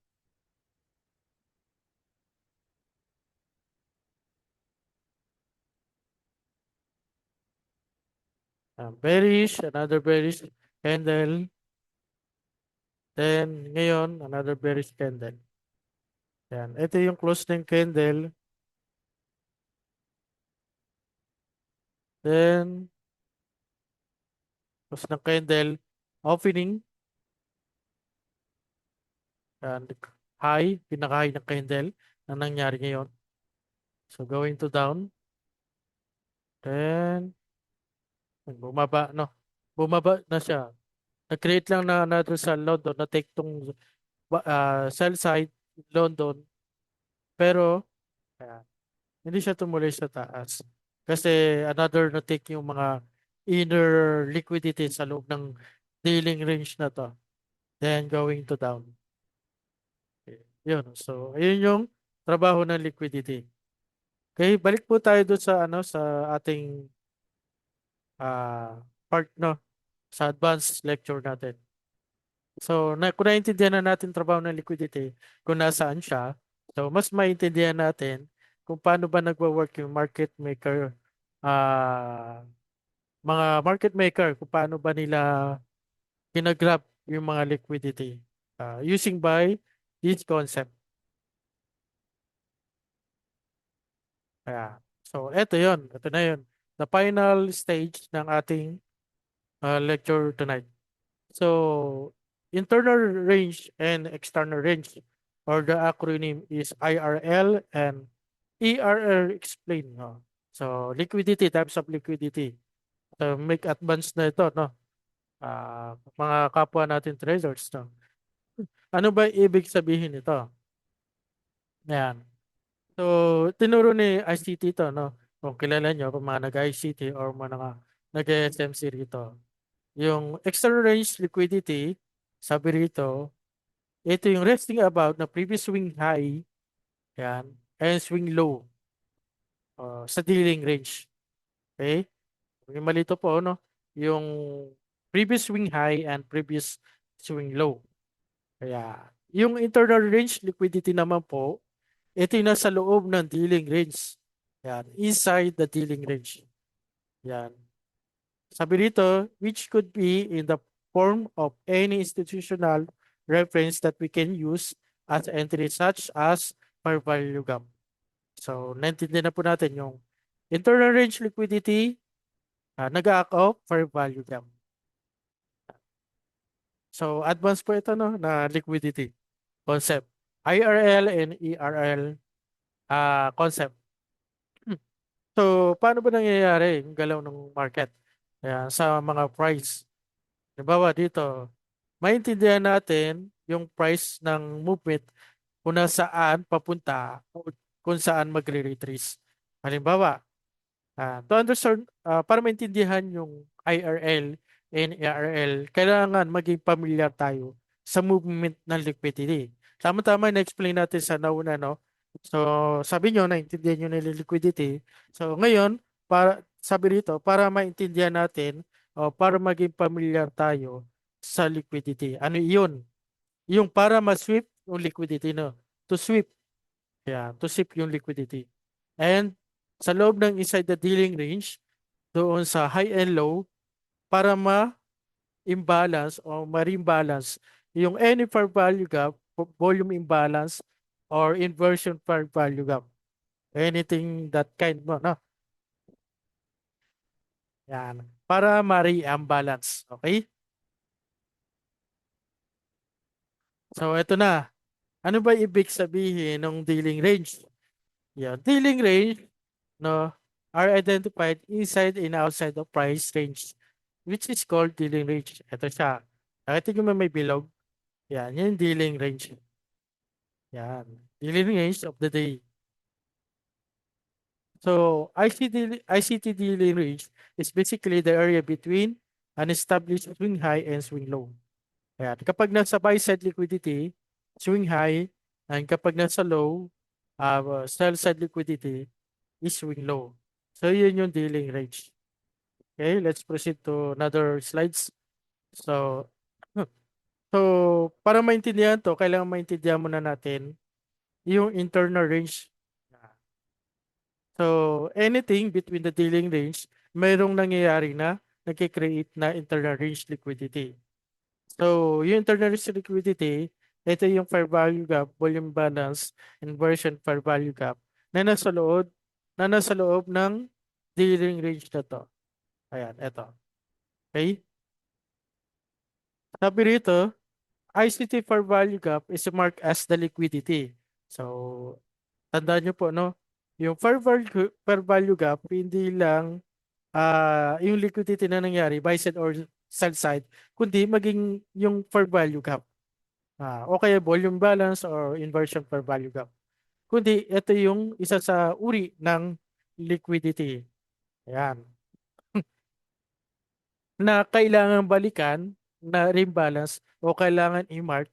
Speaker 1: Bearish, another bearish candle. Then, ngayon, another bearish candle. Yan. Ito yung close ng candle. Then, close ng candle. Opening. Yan. High, pinaka-high ng candle na nangyari ngayon. So, going to down. Then, bumaba, no? Bumaba na siya. Nag-create lang na another sa London na take tong sell side London. Pero, ayan, hindi siya tumuloy sa taas. Kasi another na take yung mga inner liquidity sa loob ng dealing range na to. Then going to down. Okay. Yun. So, ayun yung trabaho ng liquidity. Okay, balik po tayo doon sa ano sa ating part no sa advanced lecture natin. So, kung naintindihan na natin trabaho ng liquidity, kung nasaan siya, so mas maintindihan natin kung paano ba nagwo-work yung market maker, mga market maker, kung paano ba nila kinagrab yung mga liquidity using by this concept. So, eto yon, ito na yun. The final stage ng ating lecture tonight. So, internal range and external range, or the acronym is IRL and ERR explain. No? So, liquidity, types of liquidity. So, make advance na ito, no? Mga kapwa natin traders, no? Ano ba ibig sabihin nito? Yan. So, tinuro ni ICT ito, no? Kung kilala nyo, kung mga nag-ICT or mga nag-SMC rito. Yung external range liquidity, sabi rito, ito yung resting about na previous swing high, yan, and swing low sa dealing range. Okay? Yung malito po, no? Yung previous swing high and previous swing low. Kaya, yung internal range liquidity naman po, ito yung nasa loob ng dealing range. Yan, inside the dealing range. Yan. Sabi rito, which could be in the form of any institutional reference that we can use as entry such as fair value gap. So, naintindihan na po natin yung internal range liquidity, nag-act of fair value gap. So, advanced po ito no, na liquidity concept. IRL and ERL concept. So, paano ba nangyayari yung galaw ng market sa mga price? Halimbawa dito, maintindihan natin yung price ng movement kung nasaan papunta o kung saan magre-retrace. Halimbawa, to understand, para maintindihan yung IRL and ARL, kailangan maging familiar tayo sa movement ng liquidity. Tama-tama na-explain natin sa nauna, no? So, sabi nyo, naintindihan nyo na yung liquidity. So, ngayon, sabi rito, para maintindihan natin o para maging familiar tayo sa liquidity. Ano yun? Yung para ma-sweep yung liquidity, no? To sweep. To sweep yung liquidity. And sa loob ng inside the dealing range, doon sa high and low, para ma-imbalance o ma-rebalance yung any fair value gap, volume imbalance, or inversion fair value gap. Anything that kind mo, no? Yan. Para ma-rebalance. Okay? So, ito na. Ano ba ibig sabihin ng dealing range? Yan. Dealing range, no, are identified inside and outside of price range, which is called dealing range. Ito siya. Nakita nyo may bilog? Yan, yan yung dealing range. Yan. Dealing range of the day. So, ICT dealing range is basically the area between an established swing high and swing low. Ayan. Kapag nasa buy side liquidity, swing high, and kapag nasa low, sell side liquidity is swing low. So yun yung dealing range. Okay, let's proceed to another slides. So, so para maintindihan to, kailangan maintindihan muna natin yung internal range. So, anything between the dealing range, mayroong nangyayari na nagkikreate na internal range liquidity. So, yung internal range liquidity, ito yung fair value gap, volume balance, inversion fair value gap na nasa loob ng dealing range na to. Ayan, ito. Okay? Sabi rito, ICT fair value gap is marked as the liquidity. So, tandaan nyo po, no? Yung fair value gap, hindi lang yung liquidity na nangyari, buy side or sell side, kundi maging yung fair value gap. O kaya volume balance or inversion fair value gap. Kundi ito yung isa sa uri ng liquidity. Ayan. Na kailangan balikan na rebalance o kailangan i-mark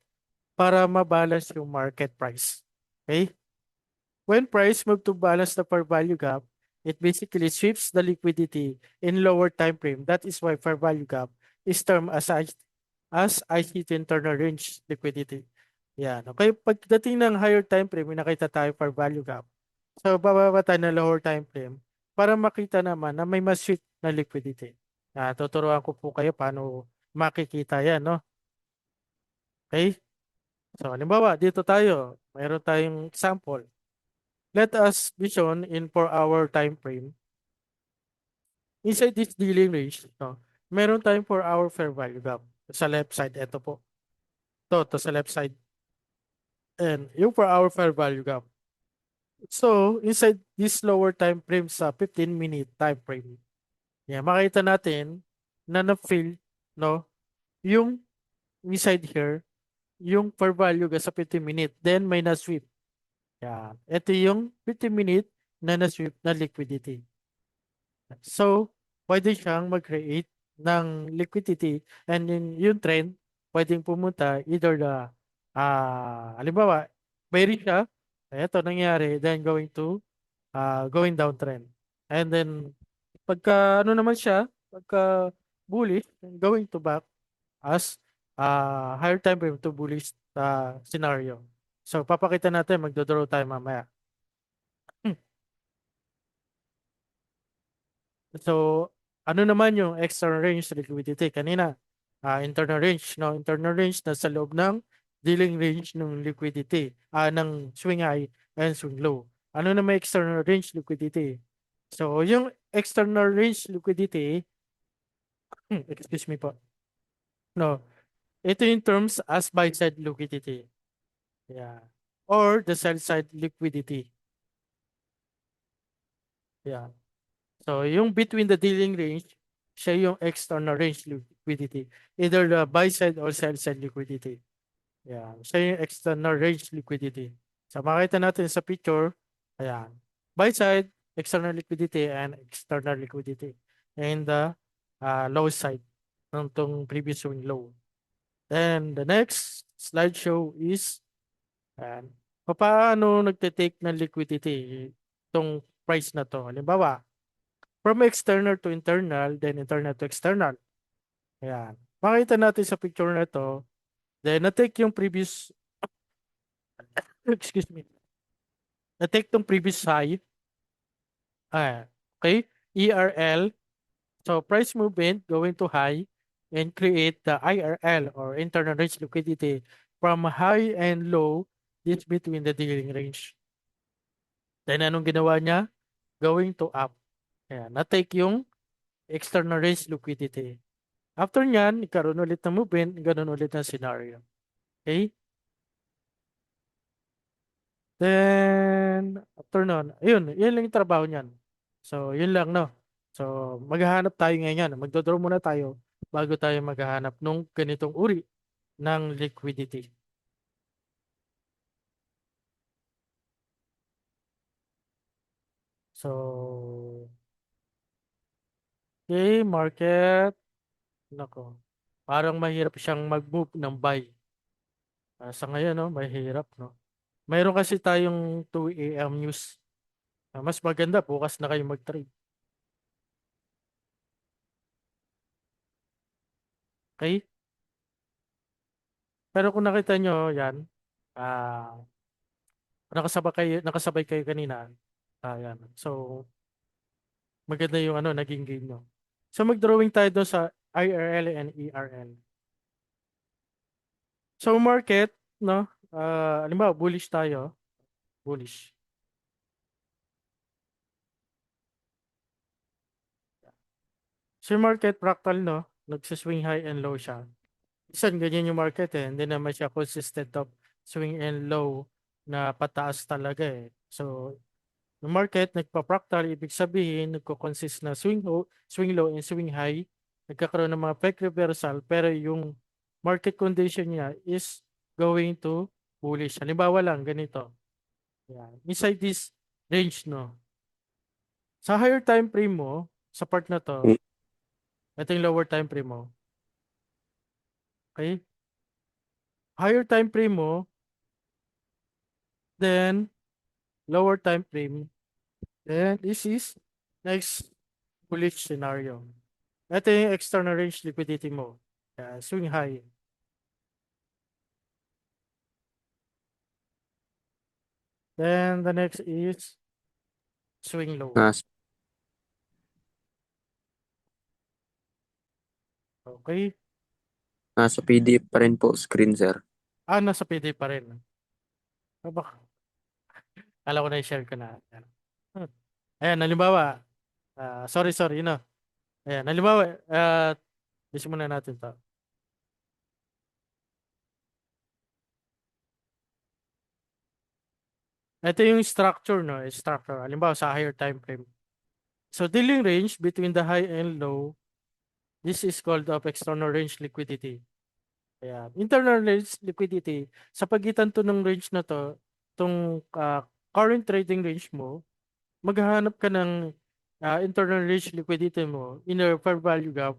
Speaker 1: para mabalance yung market price. Okay? When price move to balance the fair value gap, it basically sweeps the liquidity in lower time frame. That is why fair value gap is termed as ICT internal range liquidity. Yan. Okay, pagdating ng higher time frame, may nakita tayo fair value gap. So, bababa tayo ng lower time frame para makita naman na may mas sweep na liquidity. Tuturuan ko po kayo paano makikita yan, no? Okay? So, halimbawa, dito tayo. Mayroon tayong example. Let us vision in 4-hour time frame. Inside this dealing range, no, meron tayong 4-hour fair value gap. Sa left side, ito po. To sa left side. And yung 4-hour fair value gap. So, inside this lower time frame sa 15-minute time frame, makita natin na na-fill, no, yung inside here, yung fair value sa 15-minute, then may na-sweep. Yan. Ito yung 15-minute na na-sweep na liquidity. So, pwede siyang mag-create ng liquidity and yung trend, pwedeng pumunta either halimbawa, bearish siya, ito nangyari, then going downtrend. And then, pagka ano naman siya, pagka bullish, going to back as higher time frame to bullish scenario. So, papakita natin, magdodraw tayo mamaya. So, ano naman yung external range liquidity? Kanina, internal range, no? Internal range na sa loob ng dealing range ng liquidity, ng swing high and swing low. Ano na may external range liquidity? So, yung external range liquidity, excuse me po, no, ito yung terms as buy side liquidity. Yeah. Or the sell side liquidity. Yeah. So, yung between the dealing range, siya yung external range liquidity. Either the buy side or sell side liquidity. Ayan. Siya yung external range liquidity. So, makita natin sa picture, ayan. Buy side, external liquidity, and external liquidity. And the low side ng tong previous swing low. And the next slideshow is, ayan, paano nagtitake ng liquidity itong price na to. Halimbawa, from external to internal, then internal to external. Ayan. Makita natin sa picture na to, then na-take yung previous, excuse me, na-take tong previous high, okay, ERL, so price movement going to high and create the IRL or internal range liquidity from high and low, this between the dealing range. Then anong ginawa niya? Going to up. Ayan, na-take yung external range liquidity. After nyan, ikaroon ulit ng movement, ganun ulit ng scenario. Okay? Then, after nun, yun lang yung trabaho niyan. So, yun lang, no? So, maghahanap tayo ngayon. Magdodraw muna tayo bago tayo maghahanap nung ganitong uri ng liquidity. So, okay, market. Nako, parang mahirap siyang mag-move ng buy. Sa ngayon, no, mahirap, no? Mayroon kasi tayong 2 AM news. Mas maganda, bukas na kayo mag-trade. Okay? Pero kung nakita nyo, yan, ah, nakasabay kayo kanina. Yan. So, maganda yung ano, naging game nyo. So, mag-drawing tayo doon sa IRL and ERL. So, market, no? Halimbawa, bullish tayo. Bullish. So, yung market fractal, no? Nagsiswing high and low siya. Minsan, ganyan yung market eh. Hindi naman siya consistent of swing and low na pataas talaga eh. So, yung market, nagpa-fractal, ibig sabihin, nagko-consist na swing low, and swing high. Nagkakaroon ng mga peg reversal, pero yung market condition niya is going to bullish. Halimbawa lang, ganito. Yan. Inside this range, no? Sa higher time frame mo, sa part na to,
Speaker 2: Mm.
Speaker 1: ito yung lower time frame mo. Okay? Higher time frame mo, then lower time frame, then this is next bullish scenario. Ito yung external range liquidity mo. Swing high. Then the next is swing low.
Speaker 2: Nas,
Speaker 1: Okay?
Speaker 2: nasa PDF pa rin po screen, sir.
Speaker 1: Nasa PD pa rin. Baka, kala ko na-share ko na. Ayan. Ayan, halimbawa, sorry, no. Ayan, halimbawa, gusto muna natin to. Ito yung structure, no? Structure. Halimbawa, sa higher time frame. So, dealing range between the high and low, this is called of external range liquidity. Ayan. Internal range liquidity, sa pagitan to ng range na to, itong current trading range mo, maghahanap ka ng internal range liquidity mo in a fair value gap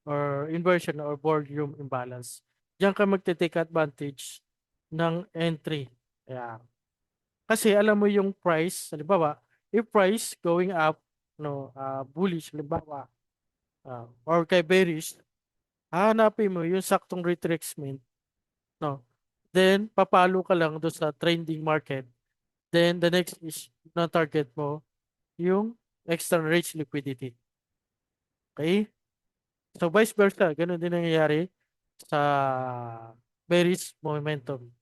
Speaker 1: or inversion or volume imbalance. Diyan ka magte-take advantage ng entry. Ayan. Kasi alam mo yung price, halimbawa, if price going up, no, bullish, halimbawa, or kay bearish, hahanapin mo yung saktong retracement, no? Then, papalo ka lang doon sa trending market. Then, the next is na target mo, yung external range liquidity. Okay? So, vice versa, ganun din nangyayari sa bearish momentum.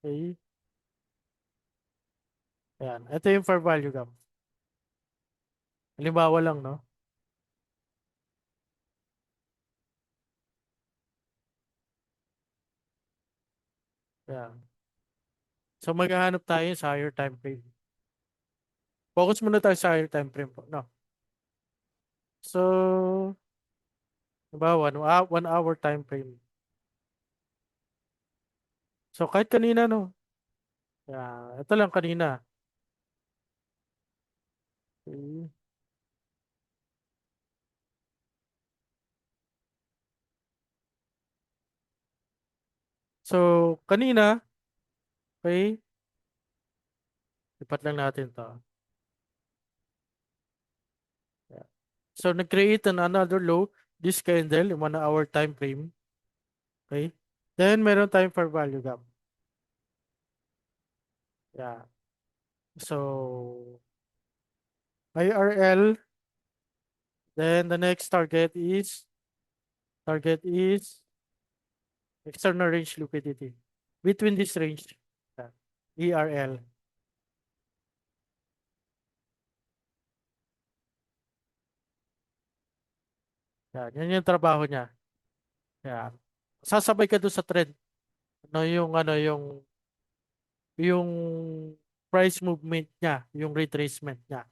Speaker 1: Okay? Ayan. Ito yung fair value gap. Halimbawa lang, no? Ayan. So, maghahanap tayo sa higher time frame. Focus muna tayo sa higher time frame po, no? So, halimbawa, 1 hour time frame. So, kahit kanina, no? Ito lang kanina. Okay. So, kanina, okay, lipat lang natin to. Yeah. So, nag-create another low, this candle, in 1 hour time frame. Okay. Then, meron tayong fair value gap. Yeah. So, IRL, then the next target is external range liquidity. Between this range, yeah, ERL. Yan yung trabaho niya. Yan. Sasabay ka doon sa trend. Yung price movement niya, yung retracement niya.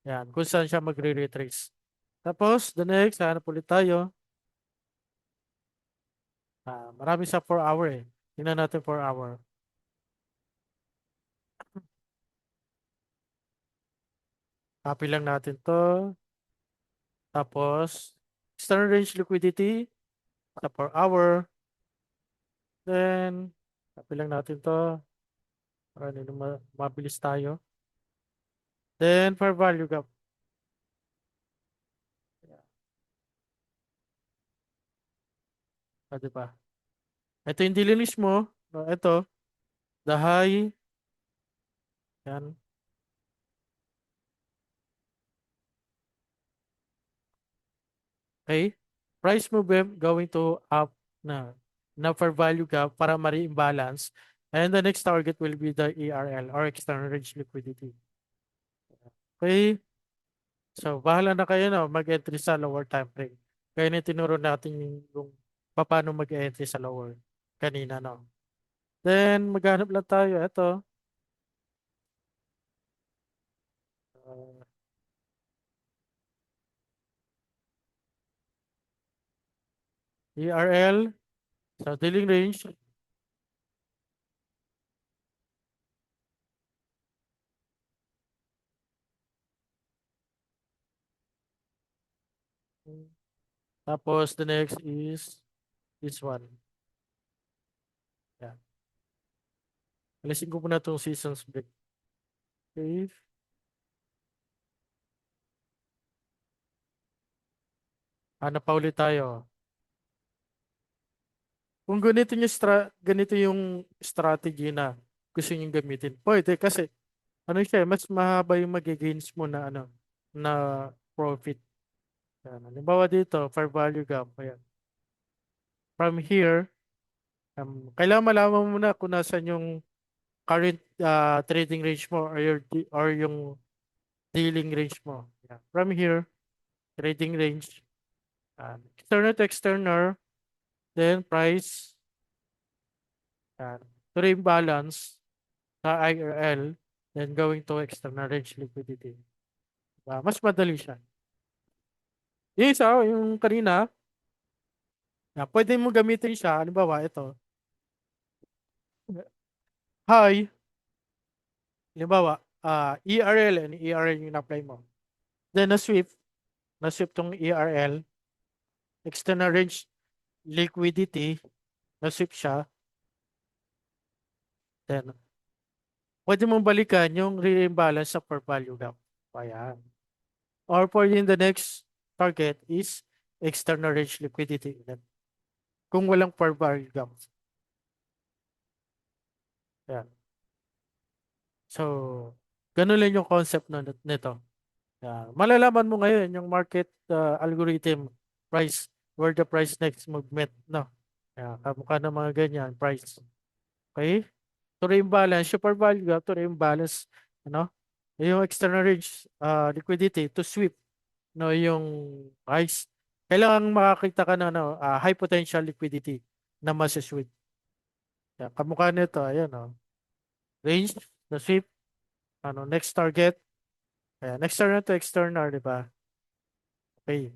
Speaker 1: Yan, kung saan siya magre-retrace. Tapos, the next, hanap ulit tayo. Marami sa 4 hour eh. Tingnan natin 4 hour. Copy lang natin to. Tapos, external range liquidity sa per hour. Then, copy lang natin to para hindi mabilis tayo. Then, fair value gap. Ah, diba? Ito yung dilinis mo. No, ito, the high. Yan. Okay? Price movement going to up na fair value gap para ma-reimbalance. And the next target will be the ERL or external range liquidity. Okay? So, bahala na kayo na mag-entry sa lower time frame. Kaya na tinuro natin yung paano mag-entry sa lower kanina, no? Then, maghanap lang tayo. Ito, uh, ERL. So, dealing range. Tapos, the next is this one. Yeah. Alisin ko muna itong seasons break. Okay. Hanap pa ulit tayo. Kung ganito yung strategy na gusto niyo gamitin, pwede kasi ano siya, mas mahaba yung magigains mo na na profit. Yan. Halimbawa dito, fair value gap. Ayan. From here, kailangan malaman mo na kung nasan yung current trading range mo or yung dealing range mo. Yan. From here, trading range, external to external, then price, yan. To rebalance sa IRL, then going to external range liquidity. Mas madali siya. Yung isa, yung kanina, pwede mo gamitin siya. Halimbawa, ito. Hi. Halimbawa, ERL and ERL yung na-apply mo. Then, na-sweep tong ERL, external range liquidity, na-sweep siya. Then, pwede mong balikan yung re-imbalance sa per value gap. Ayan. Or for in the next target is external range liquidity. Kung walang per value gap. Ayan. So, ganun lang yung concept nito. Malalaman mo ngayon yung market algorithm price, where the price next movement, no? Kamukha ng mga ganyan, price. Okay? To reimbalance, super value gap to reimbalance, ano? Yung external range liquidity to sweep, no, yung price. Kailangan makakita ka ng high potential liquidity na masasweep. Kamukha nito, ayan, no? Range, the sweep, next target, external to external, di ba? Okay.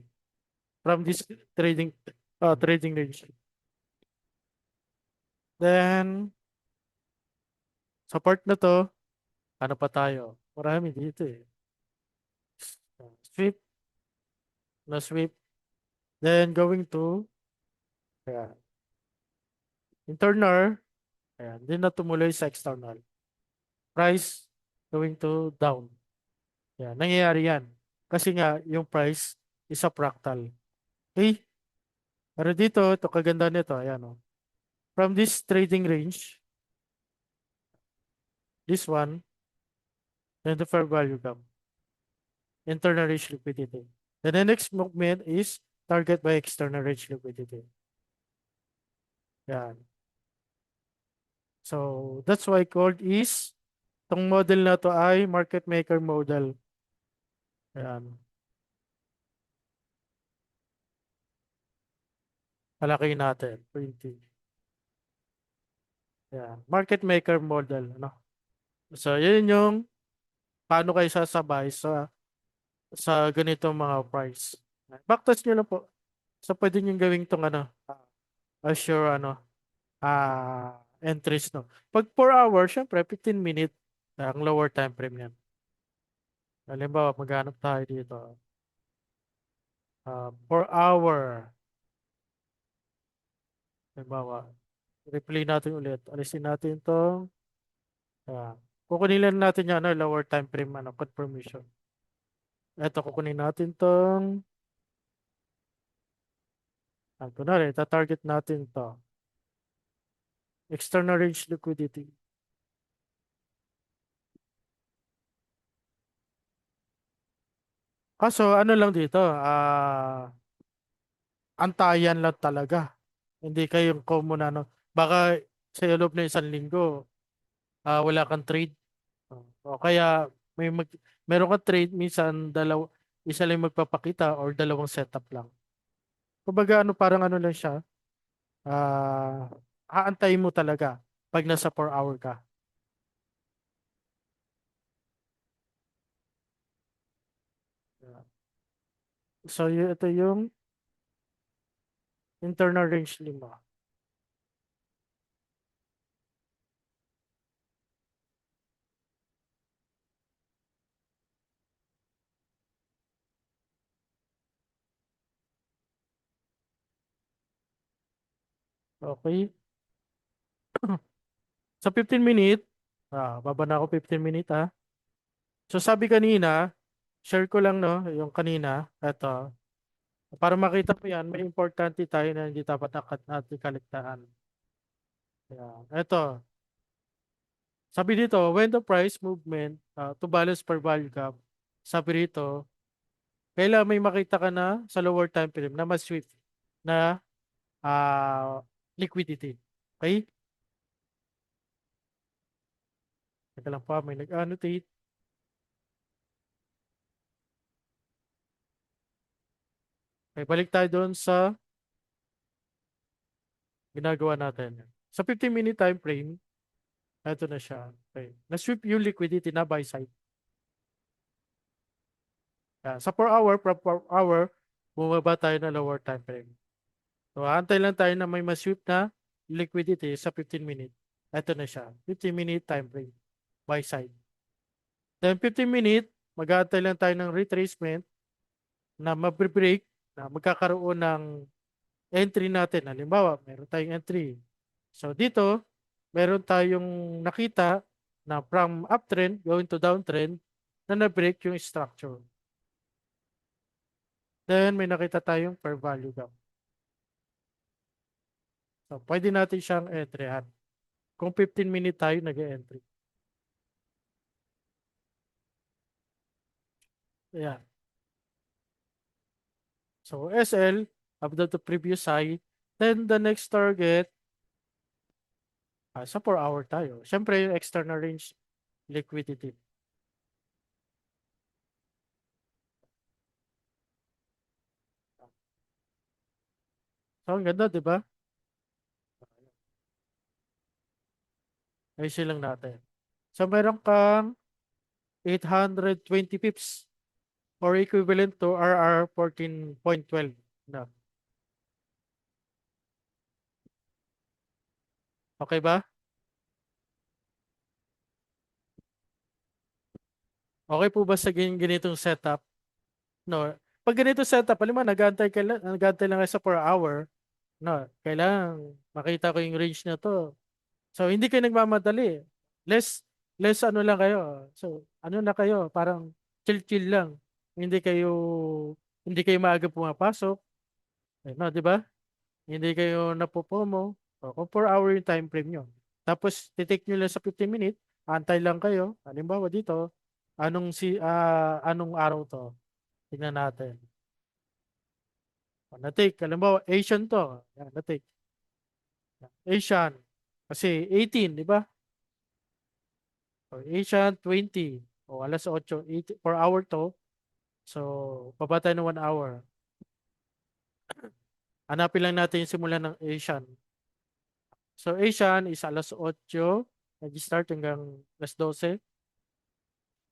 Speaker 1: From this trading range. Then, sa part na to, ano pa tayo? Marami dito eh. Sweep, na sweep. Then, going to, ayan, internal, ayan, din na tumuloy sa external. Price, going to down. Ayan, nangyayari yan. Kasi nga, yung price is a fractal. Okay? Pero dito, ito kaganda nito, ayan o. From this trading range, this one, then the fair value gap. Internal range liquidity. Then the next movement is target by external range liquidity. Yan. So, that's why called is, itong model na to ay market maker model. Yan. Palaki natin. 20. Yan. Market maker model. Ano? So, yun yung paano kayo sasabay sa ganitong mga price. Backtest nyo lang po. So, pwede nyo gawing itong assure entries, no. Pag 4 hours, syempre 15 minute ang lower time frame yan. Halimbawa, maghanap tayo dito. Per hour. Halimbawa, replay natin ulit. Alisin natin itong, kukunin lang natin yung lower time frame, confirmation. Ito, kukunin natin itong, kunwari, target natin to external range liquidity. Kaso, ano lang dito, antayan lang talaga. Hindi kayong common baka sa loob ng isang linggo, wala kang trade. O kaya meron kang trade, minsan isa lang magpapakita or dalawang setup lang. Kumbaga parang lang siya, ah, aantayin mo talaga pag nasa 4 hour ka. So, ito yung internal range 5. Okay. Sa 15 minute, baba na ako 15 minute ha. So sabi kanina, share ko lang no, yung kanina, eto, para makita mo yan, may importante tayo na hindi dapat natin kaligtaan. Eto, sabi dito, when the price movement to balance per value gap, sabi dito, kailangan may makita ka na sa lower time frame na mas swift na liquidity. Okay? Teka lang pa, may nag-annotate. Okay, balik tayo doon sa ginagawa natin. Sa 15-minute time frame, ito na siya. Okay. Na-sweep yung liquidity na buy side. Sa 4 hour, from 4 hour, bumaba tayo na lower time frame. So, antay lang tayo na may ma-sweep na liquidity sa 15 minute. Ito na siya. 15-minute time frame. Buy side. Then 15 minute, mag-aantay lang tayo ng retracement na mag-break, na magkakaroon ng entry natin. Halimbawa, meron tayong entry. So, dito, meron tayong nakita na from uptrend going to downtrend na na-break yung structure. Then, may nakita tayong fair value gap. So, pwede natin siyang entryhan. Kung 15 minute tayo nag-entry. Ayan. So, SL, above the previous high. Then, the next target, sa 4 hour tayo. Siyempre, yung external range liquidity. So, ang ganda, di ba? Ayusin lang natin. So, meron kang 820 pips or equivalent to RR 14.12 na. Okay ba? Okay po ba sa ganitong setup? No. Pag ganito setup, alam mo, nag-aantay lang kayo sa 4 hour, no, kailangan makita ko yung range na to. So, hindi kayo nagmamadali. Less, less lang kayo. So, na kayo, parang chill-chill lang. Hindi kayo, hindi kayo maaga pumapasok. No, di ba? Hindi kayo napopromo. O, kung 4 hour yung time frame nyo. Tapos, titake nyo lang sa 15 minutes, antay lang kayo. Halimbawa dito, anong araw to? Tingnan natin. O, na-take. Halimbawa, Asian to. Yan, na-take. Asian. Kasi 18, di ba? O, Asian, 20. O, alas 8, 4 hour to. So, baba tayo ng 1 hour. Hanapin lang natin yung simula ng Asian. So, Asian is alas 8. Nag-start hanggang alas 12.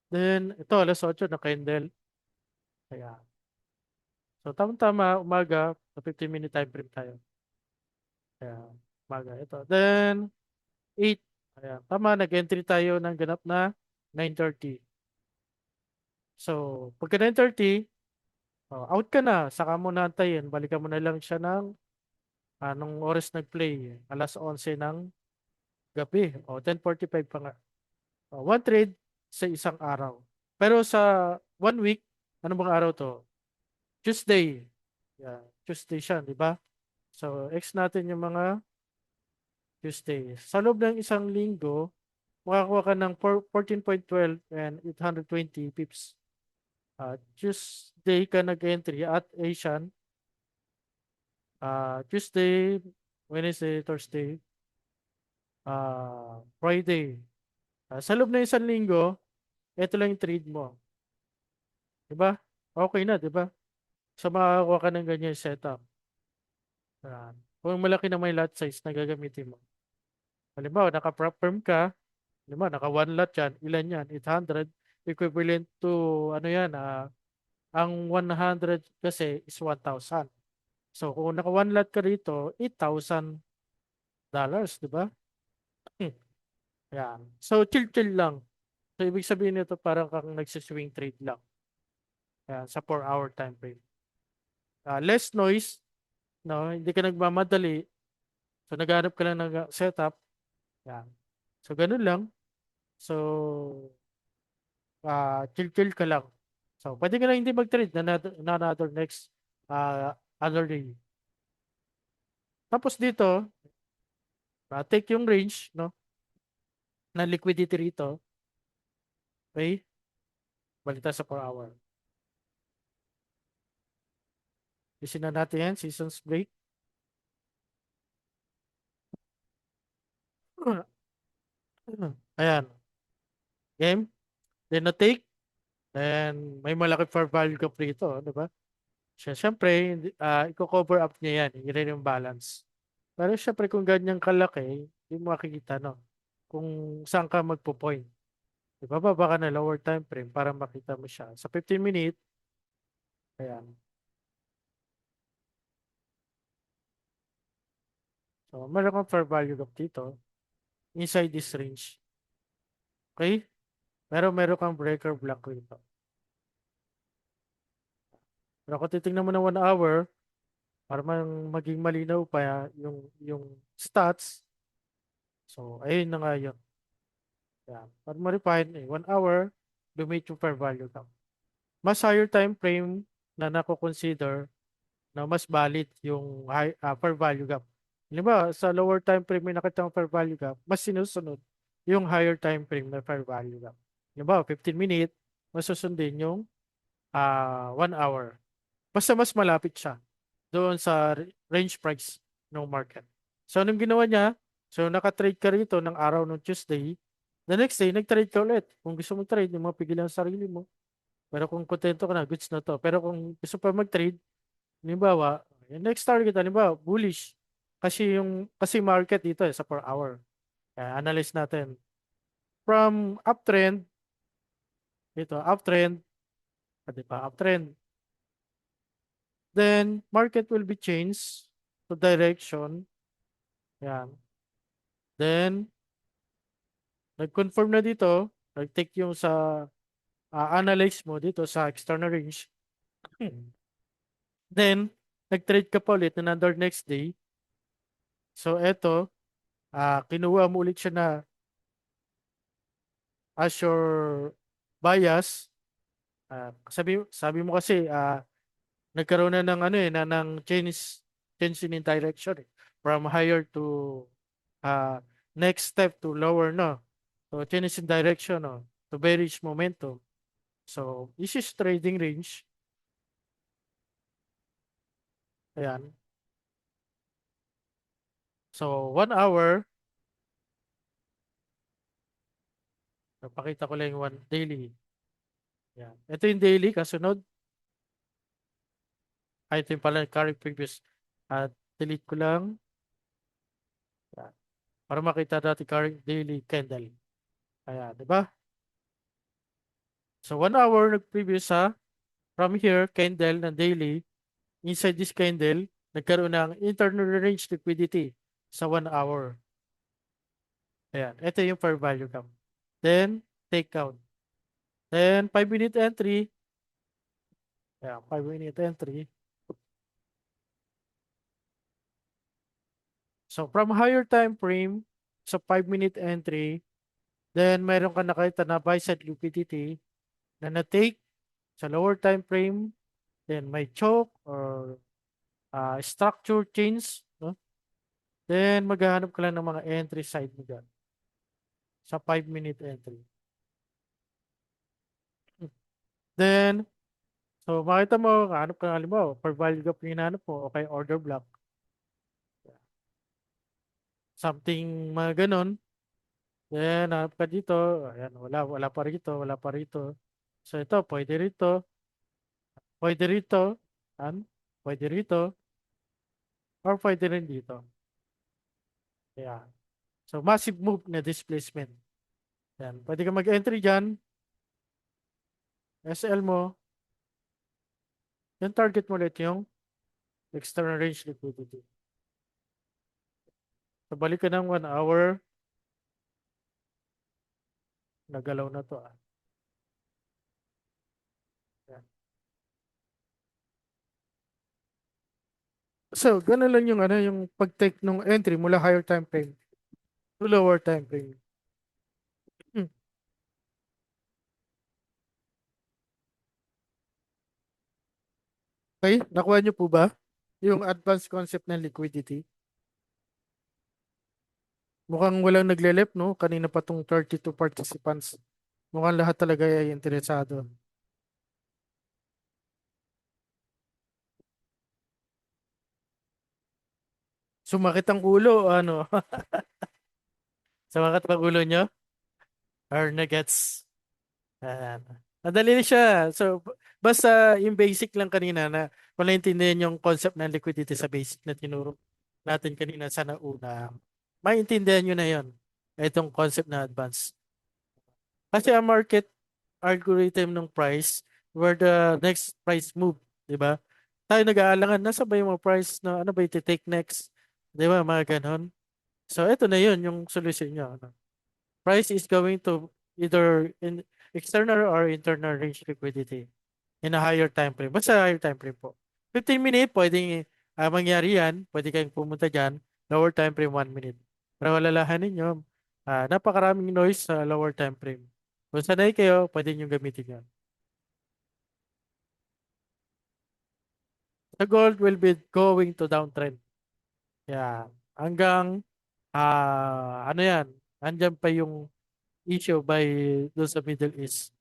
Speaker 1: Then, ito alas 8 na candle. Kaya, so tama-tama, umaga, sa 15-minute time frame tayo. Kaya, umaga, ito. Then, 8. Kaya, tama, nag-entry tayo ng ganap na 9:30. So, pagka 9:30, Out ka na, saka mo na antayin. Balikan mo na lang siya ng anong oras nag-play. Alas 11 ng gabi. 10:45 pa nga. One trade sa isang araw. Pero sa 1 week, ano bang araw to? Tuesday. Yeah, Tuesday siya, di ba? So, X natin yung mga Tuesday. Sa loob ng isang linggo, makakuha ka ng 14.12 and 820 pips. Tuesday ka nag-entry at Asian. Tuesday, Wednesday, Thursday, Friday. Sa loob ng isang linggo, ito lang yung trade mo. Diba? Okay na, diba? So makakakuha ka ng ganyan setup. Kung malaki na may lot size na gagamitin mo. Halimbawa, naka-prop firm ka, halimbawa, naka one lot yan, ilan yan? 800, equivalent to, ano yan, ang 100 kasi is 1,000. So kung naka one lot ka rito, $8,000, diba? Yan. So chill-chill lang. So ibig sabihin nito parang kang nagsiswing trade lang. Yan, sa 4-hour time frame. Less noise, no? Hindi ka nagmamadali. So naghanap ka lang ng setup. Yan. So ganun lang. So chill-chill ka lang. So pwede ka lang hindi mag-trade na another next other day. Tapos dito, take yung range, no? Na liquidity rito. Okay? Balik tayo sa 4-hour. Isin na natin yan, seasons break. Ayan. Game. Then na take. Then may malaki for value ka rito, di ba? Siyempre, i-cover up niya yan, yun yung balance. Pero siyempre kung ganyan kalaki, hindi mo makikita, no? Kung saan ka magpo-point. Di ba? Baba ka na lower time frame para makita mo siya. Sa 15 minute, ayan. So, meron kang fair value gap dito inside this range. Okay? Pero meron kang breaker block rito. Pero kung titingnan mo na 1 hour, para maging malinaw pa yung stats. So, ayun na nga yun. Yan. Para ma-refine, 1 hour, lumit yung fair value gap. Mas higher time frame na nako-consider na mas valid yung fair value gap. Halimbawa, sa lower time frame may nakita fair value gap, mas sinusunod yung higher time frame na fair value gap. Halimbawa, 15 minute, mas susundin yung 1 hour. Basta mas malapit siya doon sa range price ng market. So, anong ginawa niya? So, naka-trade ka rito ng araw ng Tuesday. The next day, nag-trade ka ulit. Kung gusto mong trade, yung mga pigilan sa sarili mo. Pero kung kontento ka na, goods na to. Pero kung gusto pa mag-trade, halimbawa, yung next target, halimbawa, bullish. Kasi market dito sa per hour. Kaya analyze natin. From uptrend, dito, uptrend, di ba, uptrend. Then, market will be changed to direction. Yan. Then, nag-confirm na dito, nag-take yung sa analyze mo dito sa external range. Then, nag-trade ka pa ulit na another next day. So, eto, kinuha mo ulit siya na as your bias. Sabi mo kasi, nagkaroon na ng ano ng change in direction from higher to uh, next step to lower, no? So, change in direction, no? To bearish momentum. So, this is trading range. Ayan. So, 1 hour. Napakita ko lang yung one daily. Ayan. Ito yung daily, kasunod. Ito yung pala current previous. At delete ko lang. Ayan. Para makita natin current daily candle. Ayan, di ba? So, 1 hour nag-previous sa from here, candle ng daily. Inside this candle, nagkaroon ng internal range liquidity sa 1 hour. Ayan. Ito yung fair value gap. Then, take out. Then, 5-minute entry. Kaya 5-minute entry. So from higher time frame sa 5-minute entry, then meron ka nakita na buy side liquidity na na-take sa lower time frame, then may choke or structure change, no? Then maghahanap ka lang ng mga entry side mo dyan sa 5-minute entry. Then, so makita mo, hanap ka ng halimbawa, for value gap yung hinahanap mo, okay, order block, something mga ganon. Then, hanap ka dito, ayan, wala pa rito, wala pa rito. So ito, pwede rito, yan, pwede rito, or pwede rin dito. Ayan. So, massive move na displacement. Yan. Pwede ka mag-entry dyan, SL mo, yung target mo ulit yung external range liquidity. So, balik ka ng 1 hour, nagalaw na to. Yan. So, ganun lang yung ano, yung pag-take ng entry mula higher time frame to lower time frame. Hmm. Okay, nakuha niyo po ba yung advanced concept ng liquidity? Mukhang walang nagle-left, no? Kanina pa tong 32 participants. Mukhang lahat talaga ay interesado. Sumakit ang ulo, ano? Sumakit ang ulo nyo? Or nagets? Ayan. Madali siya. So, basta yung basic lang kanina na kung naintindihan yung concept ng liquidity sa basic na tinuro natin kanina sa nauna, maintindihan nyo na yon itong concept na advance. Kasi ang market algorithm ng price where the next price move, di ba? Tayo nag-aalangan, nasa ba yung mga price na ano ba yung take next? Di ba? Mga ganon. So, ito na yun, yung solution nyo. Ano? Price is going to either in external or internal range liquidity in a higher time frame. Basta higher time frame po. 15 minute, pwedeng mangyari yan. Pwede kayong pumunta dyan. Lower time frame, 1 minute. Pero walalahanin nyo, napakaraming noise sa lower time frame. Kung sanay kayo, pwede nyo gamitin yan. The gold will be going to downtrend. Yeah. Hanggang, ano yan, andyan pa yung issue by doon sa Middle East.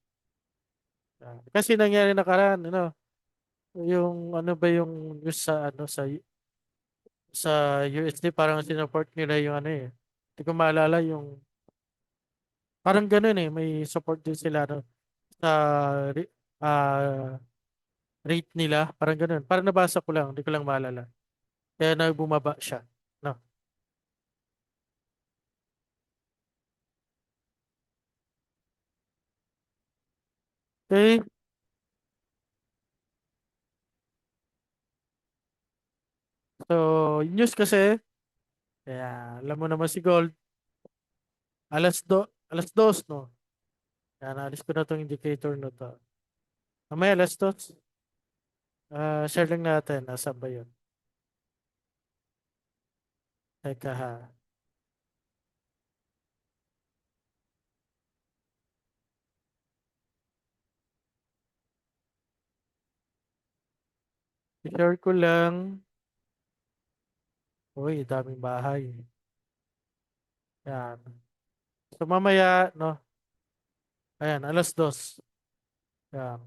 Speaker 1: Kasi nangyari nakaraan, ano, yung ano ba yung news sa ano sa USD parang sinuport nila yung ano eh. Hindi ko maalala yung parang ganun eh, may support din sila no, sa re- ah, rate nila, parang ganun. Parang nabasa ko lang, hindi ko lang maalala. Kaya nagbumaba siya. No. Okay, so yung news kasi, kaya alam mo naman si Gold, alas dos, no? Kaya naalis ko na tong indicator na to. Mamaya alas dos, share lang natin, nasa ba yun? Teka ha. I-share ko lang. Uy, daming bahay. Yan. So mamaya, no? Ayan, alas dos. Yan.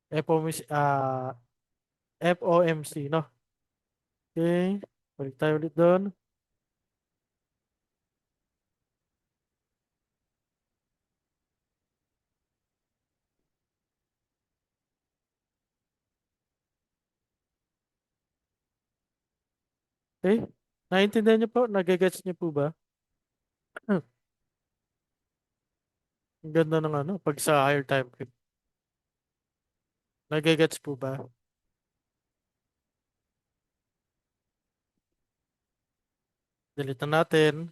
Speaker 1: FOMC, FOMC, no? Okay. Balik tayo ulit doon. Okay. Naintindihan niyo po? Nagagets niyo po ba? Ang ganda ng ano, pag sa higher time frame. Nagagets po ba? Delete na natin.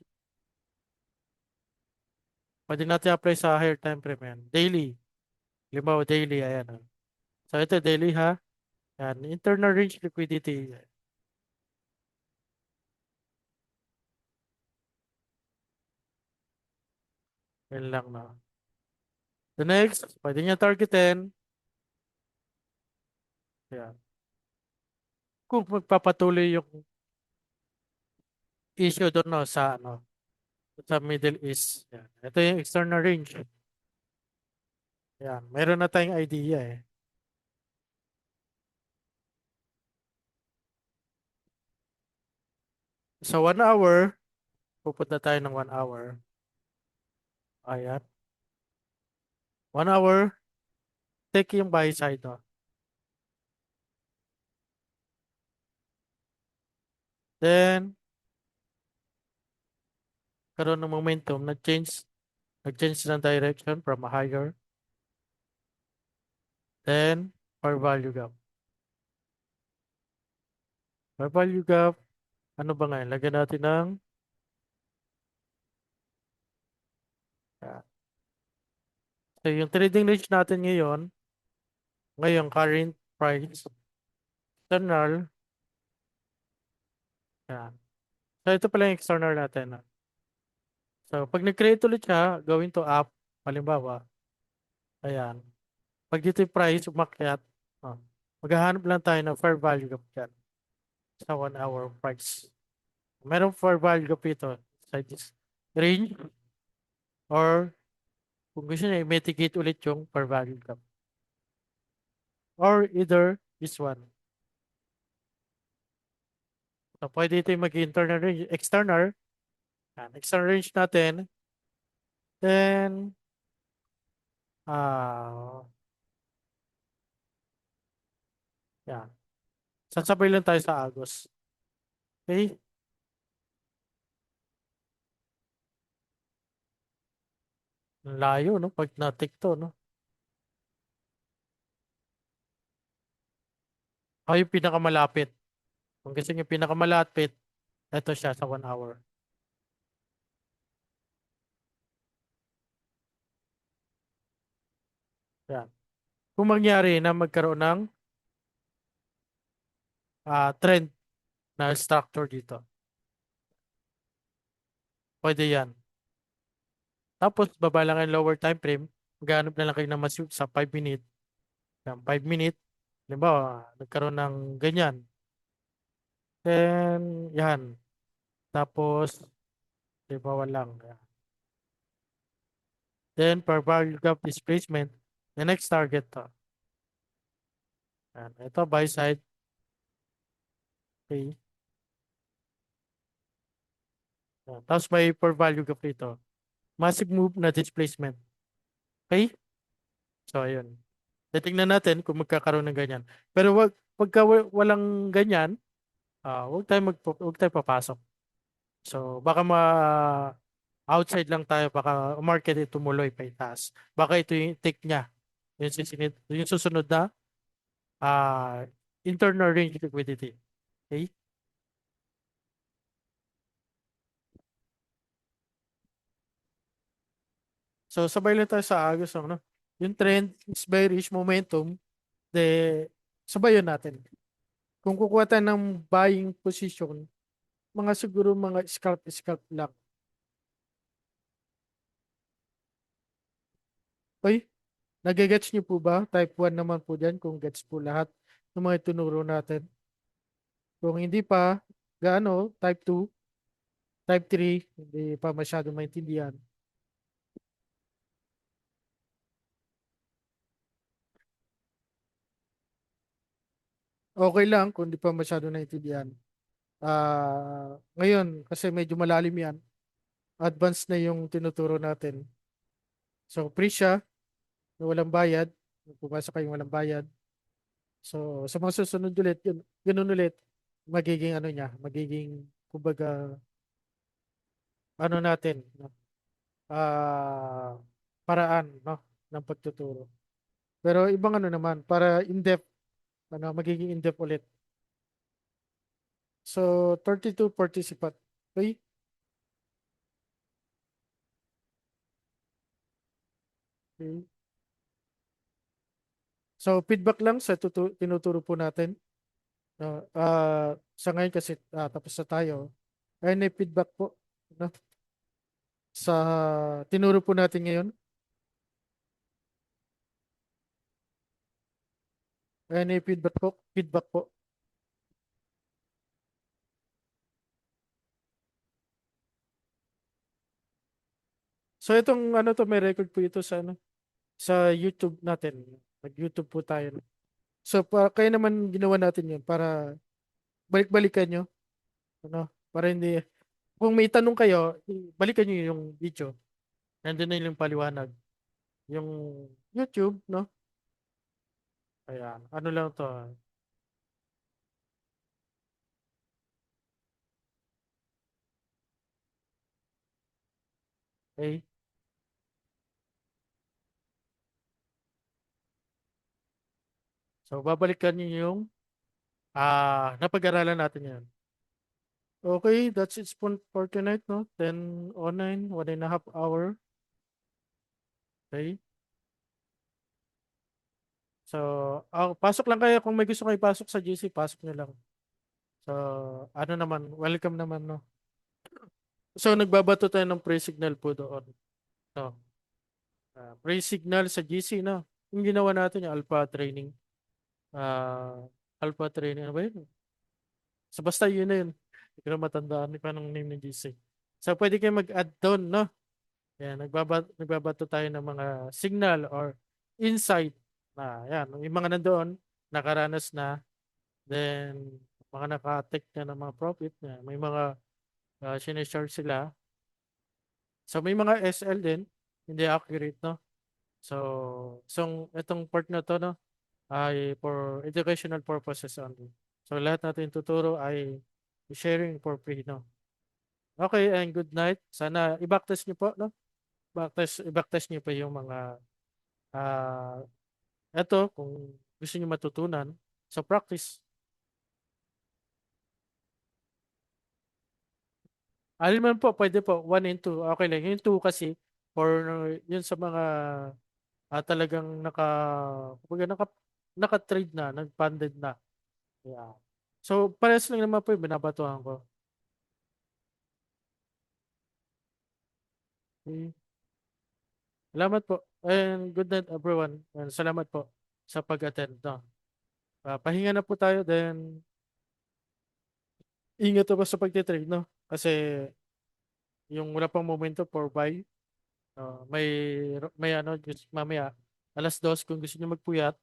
Speaker 1: Pwede natin apply sa higher time frame yan. Daily. Halimbawa, daily, ayan. So ito daily ha. Yan, internal range liquidity. Yan lang na. The next, pwede niya targetin. Yan. Kung magpapatuloy yung issue doon no, sa Middle East. Yan. Ito yung external range. Yan. Meron na tayong idea eh. So 1 hour, pupunta tayo ng 1 hour. Ayan. 1 hour, take yung buy side no. Then, karoon ng momentum, nag-change ng direction from a higher. Then, for value gap. For value gap, ano ba ngayon? Lagyan natin ng ah, so yung trading range natin ngayon current price, external, yan. So ito pala yung external natin. So pag nag-create ulit siya, gawin to up, halimbawa, ayan. Pag dito yung price, umakyat, oh, maghahanap lang tayo ng fair value gap dyan sa 1 hour price. Merong fair value gap ito sa this range or kung gusto niya, i-mitigate ulit yung fair value gap. Or either this one. So, pwede ito yung mag-internal range, external. Yan, external range natin. Then, ah, yan. Sasabay lang tayo sa Agos. Okay? Ang layo, no? Pag na-tick to, no? Ako yung pinakamalapit. Kung gusto niyo pinakamalapit, ito siya sa 1 hour. Yan. Kung mangyari na magkaroon ng trend na structure dito, pwede yan. Tapos, baba lang ang lower time frame. Maghanap na lang kayo ng mas sa 5 minute. Yan, 5 minute. Halimbawa, nagkaroon ng ganyan. Then, yan. Tapos, halimbawa lang. Yan. Then, per value gap displacement, the next target to. Yan. Ito, buy side. Okay. Yan. Tapos, may per value gap dito. Massive move na displacement. Okay? So, ayun. Titingnan natin kung magkakaroon ng ganyan. Pero pagka walang ganyan, wag tayo papasok. So, baka outside lang tayo, baka market ito tumuloy pa itaas. Baka ito yung take niya. Yung susunod na ah internal range liquidity. Okay? So, sabay lang tayo sa Agos. Ano? Yung trend is bearish momentum, de sabayan natin. Kung kukuha tayo ng buying position, mga siguro mga scalp lang. Okay? Nagigets niyo po ba? Type 1 naman po dyan kung gets po lahat ng mga itinuro natin. Kung hindi pa, gaano, type 2, type 3, hindi pa masyado maintindihan. Okay lang kung hindi pa masyado naintindihan. Ngayon, kasi medyo malalim yan, advanced na yung tinuturo natin. So, free siya, na walang bayad. Pumasa kayong walang bayad. So, sa mga susunod ulit, yun, ganun ulit, magiging ano niya, magiging, kumbaga, ano natin, no? ah paraan no ng pagtuturo. Pero ibang ano naman para in-depth magiging in-depth ulit. So 32 participant. Okay? Okay. So feedback lang sa tinuturo po natin. No? Sa ngayon kasi tapos na tayo. Any feedback po, no? Sa tinuro po natin ngayon. Any feedback po? Feedback po. So itong ano to, may record po ito sa ano, sa YouTube natin. Nag-YouTube po tayo. No? So kaya naman ginawa natin 'yun para balik-balikan nyo, ano, para hindi kung may tanong kayo, balikan nyo yung video. Nandun na yung paliwanag. Yung YouTube, no? Ayan. Ano lang to. Okay? So, babalikan nyo yung napag-aralan natin yan. Okay, that's it for tonight, no? 10:09, 1.5 hour. Okay? So, pasok lang kayo. Kung may gusto kayo pasok sa GC, pasok nyo lang. So, ano naman, welcome naman, no? So, nagbabato tayo ng pre-signal po doon. No? Pre-signal sa GC, no? Yung ginawa natin, yung alpha training. Ah, alpha training, ano ba yun? So, basta yun na yun. Hindi ko na matandaan pa ng name ng GC. So, pwede kayo mag-add doon, no? Yan, nagbabato tayo ng mga signal or insight na, yan, yung mga nandoon, nakaranas na, then, mga naka-take na ng mga profit na, may mga sinishare sila. So, may mga SL din, hindi accurate, no? So, itong part na to, no, ay for educational purposes only. So, lahat natin tuturo ay sharing for free, no? Okay, and good night. Sana i-backtest nyo po, no? I-backtest nyo pa yung mga ah eto kung gusto nyo matutunan. So, practice. Alin man po, pwede po. 1 and 2. Okay lang. Yung 2 kasi, for yun sa mga talagang kumbaga naka-trade na, nag-funded na. Yeah. So, parehas lang naman po yung binabatuhan ko. Okay. Salamat po. And good night everyone. And salamat po sa pag-attend. No? Pahinga na po tayo. Then, ingat po sa pag-trade. No? Kasi yung wala pang momento for buy. May ano, mamaya, 2:00 kung gusto niyo magpuyat,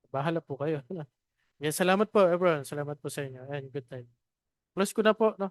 Speaker 1: bahala po kayo. Yan, salamat po everyone. Salamat po sa inyo. And good night. Close ko na po. No?